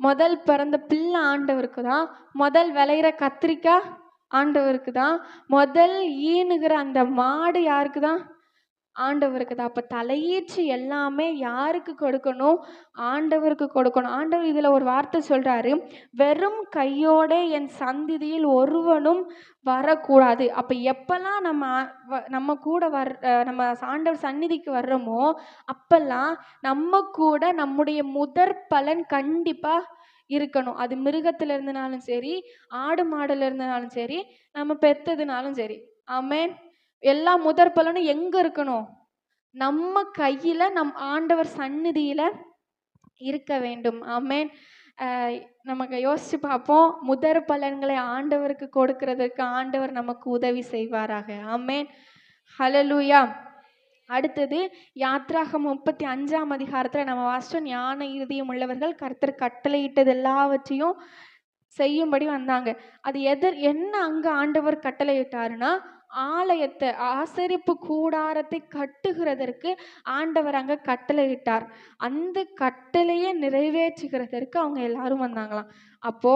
முதல் பிறந்த பிள்ளை ஆண்டவருக்கு தான். முதல் விளையிற கத்திரிக்காய் ஆண்டவருக்கு தான். முதல் ஈனுகிற அந்த மாடு யாருக்கு தான்? ஆண்டவருக்கு தான். அப்ப தலையீச்சு எல்லாமே யாருக்கு கொடுக்கணும்? ஆண்டவருக்கு கொடுக்கணும். ஆண்டவர் இதுல ஒரு வார்த்தை சொல்றாரு, வெறும் கையோட என் சந்நிதியில் ஒருவனும் வரக்கூடாது. அப்ப எப்பெல்லாம் நம்ம கூட நம்ம ஆண்டவர் சந்நிதிக்கு வர்றோமோ, அப்பெல்லாம் நம்ம கூட நம்முடைய முதற் பலன் கண்டிப்பா இருக்கணும். அது மிருகத்துல இருந்தனாலும் சரி, ஆடு மாடுல இருந்தனாலும் சரி, நம்ம பெத்ததுனாலும் சரி. ஆமென். எல்லா முதற் பலனும் எங்க இருக்கணும்? நம்ம கையில, நம் ஆண்டவர் சந்நிதியில இருக்க வேண்டும். ஆமென். நமக்கு யோசிச்சு பார்ப்போம், முதற் பலன்களை ஆண்டவருக்கு கொடுக்கிறதுக்கு ஆண்டவர் நமக்கு உதவி செய்வாராக. ஆமென், ஹல்லேலூயா. அடுத்தது யாத்ராகம் 35ஆம் அதிகாரத்துல நம்ம வாசிச்சோம், ஞான இருதயம் உள்ளவர்கள் கர்த்தர் கட்டளையிட்டது எல்லாவற்றையும் செய்யும்படி வந்தாங்க. அது என்ன அங்க ஆண்டவர் கட்டளையிட்டாருன்னா, ஆலயத்தை, ஆசரிப்பு கூடாரத்தை கட்டுகிறதற்கு ஆண்டவர் அங்க கட்டளையிட்டார். அந்த கட்டளையை நிறைவேற்றுகிறதற்கு அவங்க எல்லாரும் வந்தாங்களாம். அப்போ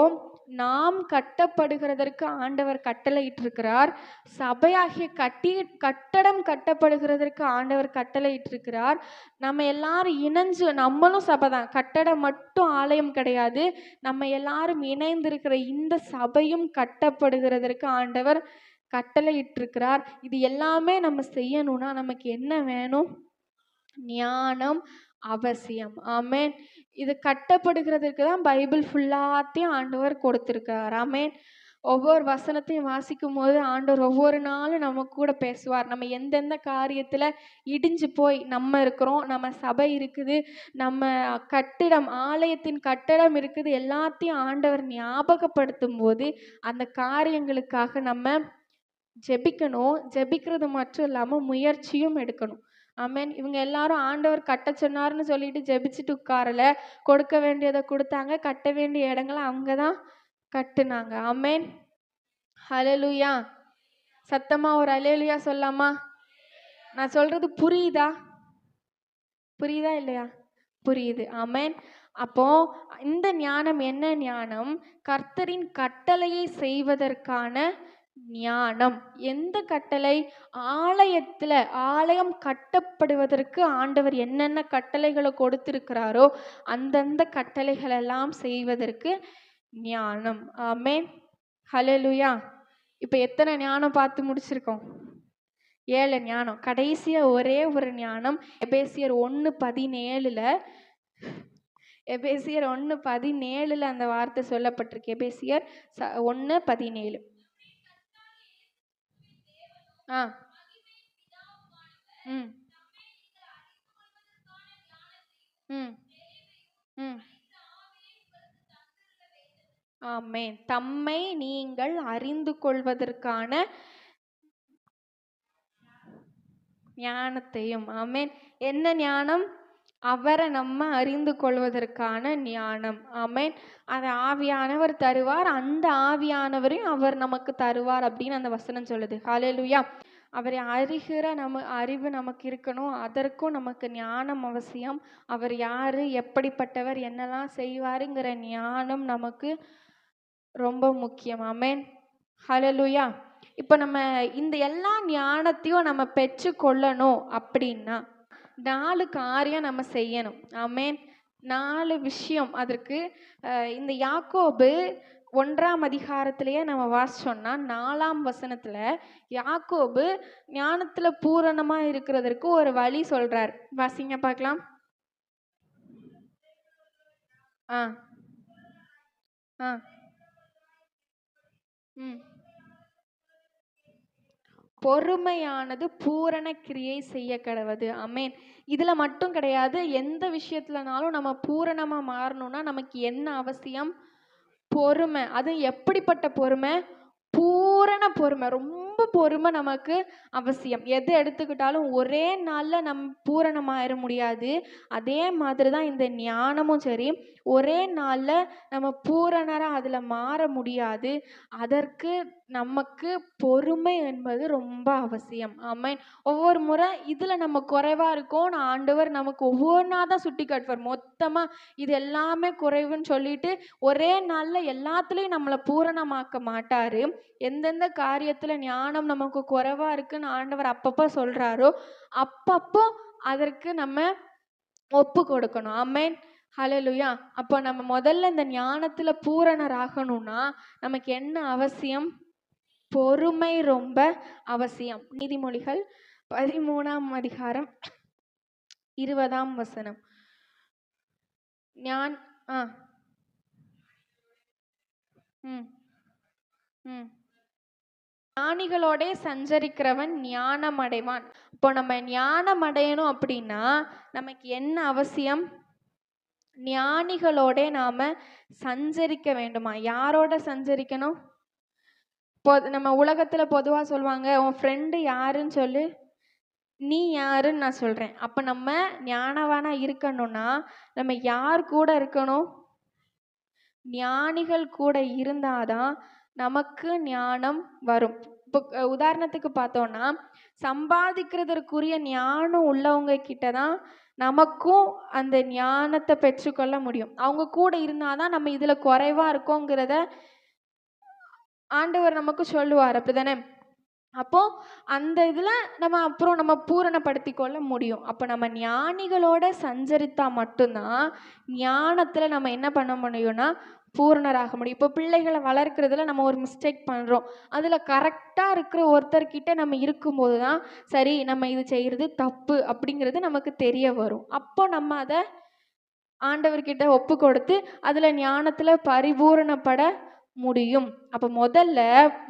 நாம் கட்டப்படுகிறதற்கு ஆண்டவர் கட்டளையிட்டிருக்கிறார். சபையாகிய கட்டடம் கட்டப்படுகிறதற்கு ஆண்டவர் கட்டளையிட்டிருக்கிறார். நம்ம எல்லாரும் இணைஞ்சு, நம்மளும் சபை தான், கட்டடம் மட்டும் ஆலயம் கிடையாது. நம்ம எல்லாரும் இணைந்திருக்கிற இந்த சபையும் கட்டப்படுகிறதற்கு ஆண்டவர் கட்டளையிட்டிருக்கிறார். இது எல்லாமே நம்ம செய்யணும்னா நமக்கு என்ன வேணும்? ஞானம் அவசியம். ஆமென். இது கட்டப்படுகிறதுக்கு தான் பைபிள் ஃபுல்லாத்தையும் ஆண்டவர் கொடுத்திருக்கார். ஆமென். ஒவ்வொரு வசனத்தையும் வாசிக்கும் போது ஆண்டவர் ஒவ்வொரு நாளும் நம்ம கூட பேசுவார். நம்ம எந்தெந்த காரியத்துல இடிஞ்சு போய் நம்ம இருக்கிறோம், நம்ம சபை இருக்குது, நம்ம கட்டிடம், ஆலயத்தின் கட்டடம் இருக்குது, எல்லாத்தையும் ஆண்டவர் ஞாபகப்படுத்தும் போது அந்த காரியங்களுக்காக நம்ம ஜெபிக்கணும். ஜெபிக்கிறது மட்டும் இல்லாம முயற்சியும் எடுக்கணும். ஆமென். இவங்க எல்லாரும் ஆண்டவர் கட்ட சொன்னார்னு சொல்லிட்டு ஜெபிச்சுட்டு உட்காரல. கொடுக்க வேண்டியதை கொடுத்தாங்க, கட்ட வேண்டிய இடங்களை அவங்க தான் கட்டுனாங்க. ஆமென். ஹalleluya. சத்தமா ஒரு அல்லேலூயா சொல்லாமா? நான் சொல்றது புரியுதா? புரியுதா இல்லையா? புரியுது. ஆமென். அப்போ இந்த ஞானம் என்ன ஞானம்? கர்த்தரின் கட்டளையை செய்வதற்கான ஞானம். எந்த கட்டளை? ஆலயம் கட்டப்படுவதற்கு ஆண்டவர் என்னென்ன கட்டளைகளை கொடுத்திருக்கிறாரோ அந்தந்த கட்டளைகள் எல்லாம் செய்வதற்கு ஞானம். ஆமென். ஹalleluya. இப்ப எத்தனை ஞானம் பார்த்து முடிச்சிருக்கோம்? 7 ஞானம். கடைசியா ஒரே ஒரு ஞானம் எபேசியர் 1:17 அந்த வார்த்தை சொல்லப்பட்டிருக்கு. எபேசியர் 1:17. ஆ ம் ம் ம் ஆமென். தம்மை நீங்கள் அறிந்து கொள்வதற்கான ஞானத்தையும். ஆமென். என்ன ஞானம்? அவரை நம்ம அறிந்து கொள்வதற்கான ஞானம். ஆமென். அதை ஆவியானவர் தருவார். அந்த ஆவியானவரையும் அவர் நமக்கு தருவார் அப்படின்னு அந்த வசனம் சொல்லுது. ஹalleluya. அவரை அறிகிற அறிவு நமக்கு இருக்கணும். அதற்கும் நமக்கு ஞானம் அவசியம். அவர் யாரு, எப்படிப்பட்டவர், என்னெல்லாம் செய்வாருங்கிற ஞானம் நமக்கு ரொம்ப முக்கியம். ஆமென். ஹalleluya. இப்போ நம்ம இந்த எல்லா ஞானத்தையும் நம்ம பெற்று கொள்ளணும் அப்படின்னா 4 காரியம் நம்ம செய்யணும். ஆமென். 4 விஷயம் அதற்கு. இந்த யாக்கோபு 1ஆம் அதிகாரத்திலேயே நம்ம வாசிச்சோம்னா 4ஆம் வசனத்துல யாக்கோபு ஞானத்துல பூரணமா இருக்கிறதற்கு ஒரு வழி சொல்றார். வாசிங்க பார்க்கலாம். ஆ ஆ ம் பொறுமையானது பூரண கிரியை செய்ய கடவது. ஆமென். இதுல மட்டும் கிடையாது, எந்த விஷயத்துலனாலும் நம்ம பூரணமா மாறணும்னா நமக்கு என்ன அவசியம்? பொறுமை. அது எப்படிப்பட்ட பொறுமை? பூரண பொறுமை. ரொம்ப பொறுமை நமக்கு அவசியம். எது எடுத்துக்கிட்டாலும் ஒரே நாள்ல நம்ம பூரணமாயிட முடியாது. அதே மாதிரி தான் இந்த ஞானமும் சரி, ஒரே நாள்ல நம்ம பூரணரா அதுல மாற முடியாது. அதற்கு நமக்கு பொறுமை என்பது ரொம்ப அவசியம். ஆமென். ஒவ்வொரு முறை இதுல நம்ம குறைவா இருக்கோம், ஆண்டவர் நமக்கு ஒவ்வொன்றா தான் சுட்டி காட்டுவார். மொத்தமா இது எல்லாமே குறைவுன்னு சொல்லிட்டு ஒரே நாள்ல எல்லாத்துலயும் நம்மளை பூரணமாக்க மாட்டாரு. எந்தெந்த காரியத்துல ஞானம் நமக்கு குறைவா இருக்குன்னு ஆண்டவர் அப்பப்போ சொல்றாரோ அப்பப்போ அதற்கு நம்ம ஒப்பு கொடுக்கணும். ஆமென். ஹalleluya. அப்போ நம்ம முதல்ல இந்த ஞானத்துல பூரணராகணும்னா நமக்கு என்ன அவசியம்? பொறுமை ரொம்ப அவசியம். நீதிமொழிகள் 13ஆம் அதிகாரம் 20ஆம் வசனம். ஞான் ஆ ம் ம் ஞானிகளோட சஞ்சரிக்கிறவன் ஞானம் அடைவான். இப்போ நம்ம ஞானம் அடையணும் அப்படின்னா நமக்கு என்ன அவசியம்? ஞானிகளோட நாம சஞ்சரிக்க வேண்டுமா? யாரோட சஞ்சரிக்கணும்? நம்ம உலகத்துல பொதுவா சொல்லுவாங்க, உன் ஃப்ரெண்டு யாருன்னு சொல்லு, நீ யாருன்னு நான் சொல்றேன். அப்ப நம்ம ஞானவானா இருக்கணும்னா நம்ம யார் கூட இருக்கணும்? ஞானிகள் கூட இருந்தாதான் நமக்கு ஞானம் வரும். இப்போ உதாரணத்துக்கு பார்த்தோம்னா சம்பாதிக்கிறதற்குரிய ஞானம் உள்ளவங்க கிட்ட தான் நமக்கும் அந்த ஞானத்தை பெற்றுக்கொள்ள முடியும். அவங்க கூட இருந்தாதான் நம்ம இதுல குறைவா இருக்கோங்கிறத ஆண்டவர் நமக்கு சொல்லுவார். அப்படிதானே? அப்போ அந்த இதுல நம்ம பூரணப்படுத்தி கொள்ள முடியும். அப்போ நம்ம ஞானிகளோட சஞ்சரித்தா மட்டும்தான் ஞானத்துல நம்ம என்ன பண்ண முடியும்னா பூரணராக முடியும். இப்போ பிள்ளைகளை வளர்க்குறதுல நம்ம ஒரு மிஸ்டேக் பண்றோம். அதுல கரெக்டா இருக்கிற ஒருத்தர்கிட்ட நம்ம இருக்கும்போது தான் சரி நம்ம இது செய்யறது தப்பு அப்படிங்கிறது நமக்கு தெரிய வரும். அப்போ நம்ம அதை ஆண்டவர்கிட்ட ஒப்பு கொடுத்து அதுல ஞானத்துல பரிபூரணப்பட முடியும். அப்ப முதல்ல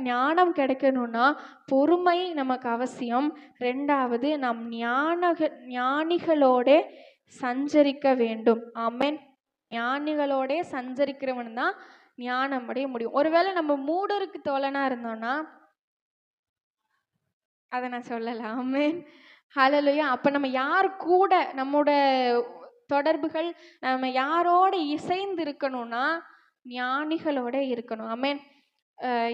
ஞானம் கிடைக்கணும்னா பொறுமை நமக்கு அவசியம். 2வது நாம் ஞானிகளோட சஞ்சரிக்க வேண்டும். ஆமென். ஞானிகளோட சஞ்சரிக்கிறவன் தான் ஞானம் அடைய முடியும். ஒருவேளை நம்ம மூடருக்கு தோழனா இருந்தோம்னா அதை நான் சொல்லல. ஆமென். ஹalleluya. அப்ப நம்ம யார் கூட நம்மோட தொடர்புகள் நம்ம யாரோட இசைந்து இருக்கணும்னா ஞானிகளோட இருக்கணும். ஆமென்.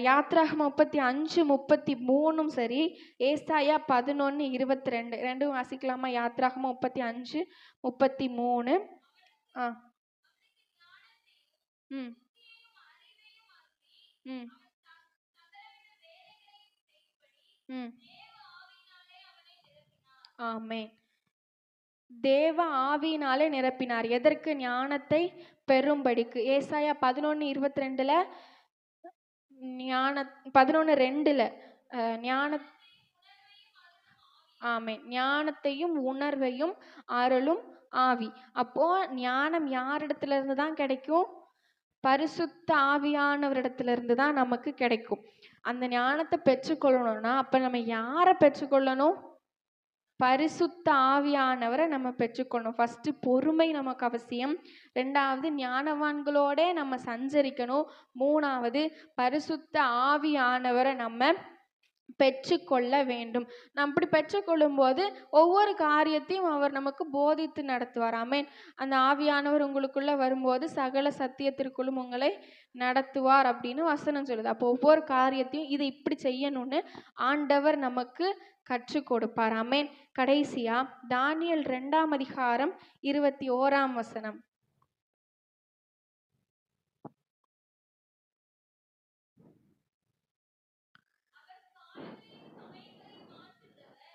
யாத்ராகமம் 35:33 சரி, ஏசாயா 11:22 ரெண்டும் வாசிக்கலாமா? யாத்ராகமம் 35:33. ஆ. ம். ம். ம். ஆமென். தேவ ஆவியினாலே நிரப்பினார். எதற்கு? ஞானத்தை பெறும்படிக்கு. ஏசாயா 11:22ல ஞான 11:2ல ஞான ஆமென். ஞானத்தையும் உணர்வையும் அருளும் ஆவி. அப்போ ஞானம் யாரிடத்துல இருந்து தான் கிடைக்கும்? பரிசுத்த ஆவியானவரிடத்துல இருந்து தான் நமக்கு கிடைக்கும். அந்த ஞானத்தை பெற்றுக்கொள்ளணும்னா அப்ப நம்ம யாரை பெற்றுக்கொள்ளணும்? பரிசுத்த ஆவியானவரை நம்ம பெற்றுக்கொள்ளணும். ஃபர்ஸ்ட் பொறுமை நமக்கு அவசியம். 2வது ஞானவான்களோட நம்ம சஞ்சரிக்கணும். 3வது பரிசுத்த ஆவியானவரை நம்ம பெற்றுக்கொள்ள வேண்டும். நாம் இப்படி பெற்றுக்கொள்ளும் போது ஒவ்வொரு காரியத்தையும் அவர் நமக்கு போதித்து நடத்துவார். ஆமென். அந்த ஆவியானவர் உங்களுக்குள்ள வரும்போது சகல சத்தியத்திற்குள்ளும் உங்களை நடத்துவார் அப்படின்னு வசனம் சொல்லுது. அப்போ ஒவ்வொரு காரியத்தையும் இதை இப்படி செய்யணும்னு ஆண்டவர் நமக்கு கற்றுக் கொடுப்பார். ஆமென். கடைசியா தானியேல் 2ஆம் அதிகாரம் 21ஆம் வசனம்.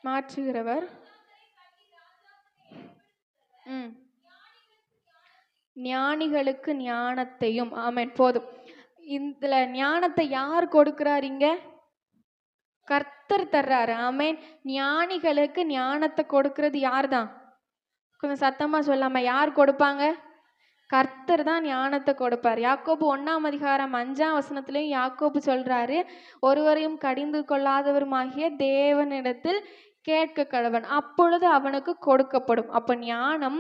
மாற்றுகிறவர். ஞானிகளுக்கு ஞானத்தையும். ஆமென். போதும். இதுல ஞானத்தை யார் கொடுக்கிறார்? இங்க கர்த்தர் தர்றாரு. ஆமென். ஞானிகளுக்கு ஞானத்தை கொடுக்கிறது யார் தான்? கொஞ்சம் சத்தமா சொல்லாம, யார் கொடுப்பாங்க? கர்த்தர் தான் ஞானத்தை கொடுப்பார். யாக்கோபு 1ஆம் அதிகாரம் 5ஆம் வசனத்திலையும் யாக்கோபு சொல்றாரு, ஒருவரையும் கடிந்து கொள்ளாதவருமாகிய தேவனிடத்தில் கேட்க கடவன், அப்பொழுது அவனுக்கு கொடுக்கப்படும். அப்ப ஞானம்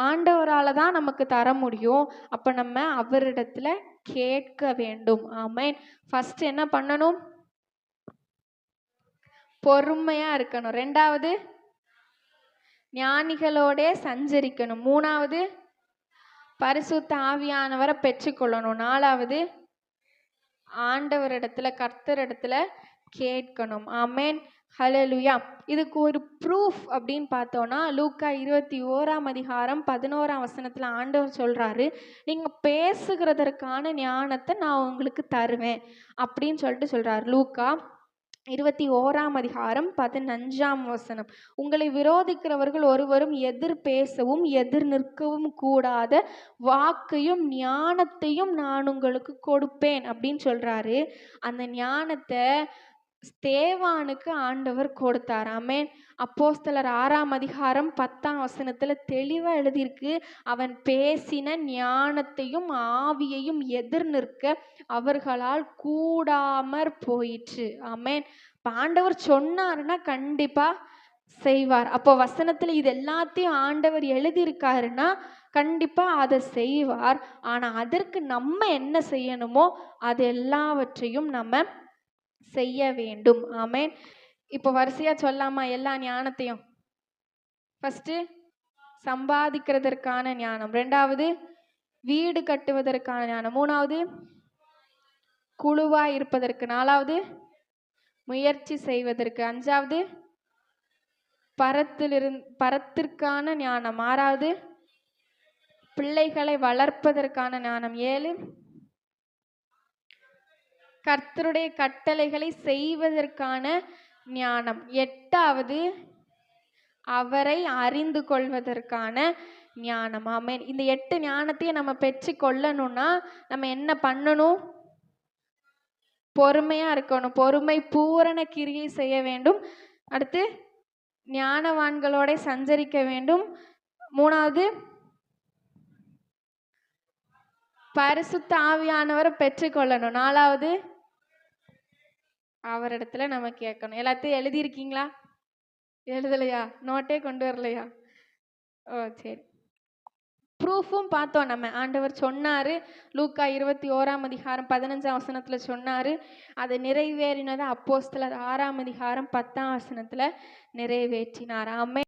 ஆண்டவரால தான் நமக்கு தர முடியும். அப்ப நம்ம அவரிடத்துல கேட்க வேண்டும். ஆமென். ஃபர்ஸ்ட் என்ன பண்ணணும்? பொறுமையா இருக்கணும். 2வது ஞானிகளோட சஞ்சரிக்கணும். 3வது பரிசுத்த ஆவியானவரை பெற்றுக்கொள்ளணும். 4வது ஆண்டவரிடத்துல கர்த்தரிடத்துல கேட்கணும். ஆமென். ஹல்லேலூயா. இதுக்கு ஒரு ப்ரூஃப் அப்படின்னு பார்த்தோம்னா லூக்கா 21ஆம் அதிகாரம் 11ஆம் வசனத்துல ஆண்டவர் சொல்றாரு, நீங்க பேசுகிறதற்கான ஞானத்தை நான் உங்களுக்கு தருவேன் அப்படின்னு சொல்லிட்டு சொல்றாரு. லூக்கா 21ஆம் அதிகாரம் 15ஆம் வசனம். உங்களை விரோதிக்கிறவர்கள் ஒருவரும் எதிர் பேசவும் எதிர் நிற்கவும் கூடாத வாக்கையும் ஞானத்தையும் நான் உங்களுக்கு கொடுப்பேன் அப்படின்னு சொல்றாரு. அந்த ஞானத்தை ஸ்தேவானுக்கு ஆண்டவர் கொடுத்தார். ஆமென். அப்போஸ்தலர் 6ஆம் அதிகாரம் 10ஆம் வசனத்துல தெளிவா எழுதியிருக்கு, அவன் பேசின ஞானத்தையும் ஆவியையும் எதிர் நிற்க அவர்களால் கூடாமற் போயிற்று. ஆமென். ஆண்டவர் சொன்னாருன்னா கண்டிப்பா செய்வார். அப்போ வசனத்துல இது எல்லாத்தையும் ஆண்டவர் எழுதியிருக்காருன்னா கண்டிப்பா அதை செய்வார். ஆனா அதற்கு நம்ம என்ன செய்யணுமோ அது எல்லாவற்றையும் நம்ம செய்ய வேண்டும். ஆமென். இப்போ வரிசையா சொல்லாமா எல்லா ஞானத்தையும்? ஃபர்ஸ்ட் சம்பாதிக்கிறதற்கான ஞானம். 2வது வீடு கட்டுவதற்கான ஞானம். 3வது குழுவா இருப்பதற்கு. 4வது முயற்சி செய்வதற்கு. 5வது பரத்திற்கான ஞானம். 6வது பிள்ளைகளை வளர்ப்பதற்கான ஞானம். 7 கர்த்தருடைய கட்டளைகளை செய்வதற்கான ஞானம். 8வது அவரை அறிந்து கொள்வதற்கான ஞானம். ஆமென். இந்த 8 ஞானத்தையும் நம்ம பெற்று கொள்ளணும்னா நம்ம என்ன பண்ணணும்? பொறுமையா இருக்கணும். பொறுமை பூரண கிரியை செய்ய வேண்டும். அடுத்து ஞானவான்களோட சஞ்சரிக்க வேண்டும். 3வது பரிசுத்த ஆவியானவரை பெற்றுக்கொள்ளணும். 4வது அவரிடத்துல நம்ம கேட்கணும். எல்லாத்தையும் எழுதியிருக்கீங்களா? எழுதலையா? நோட்டே கொண்டு வரலையா? ஓ சரி. ப்ரூஃபும் பார்த்தோம் நம்ம. ஆண்டவர் சொன்னாரு, லூக்கா 21ஆம் அதிகாரம் 15ஆம் வசனத்துல சொன்னாரு. அது நிறைவேறினதை அப்போஸ்தலர் 6ஆம் அதிகாரம் 10ஆம் வசனத்துல நிறைவேற்றினார். ஆமென்.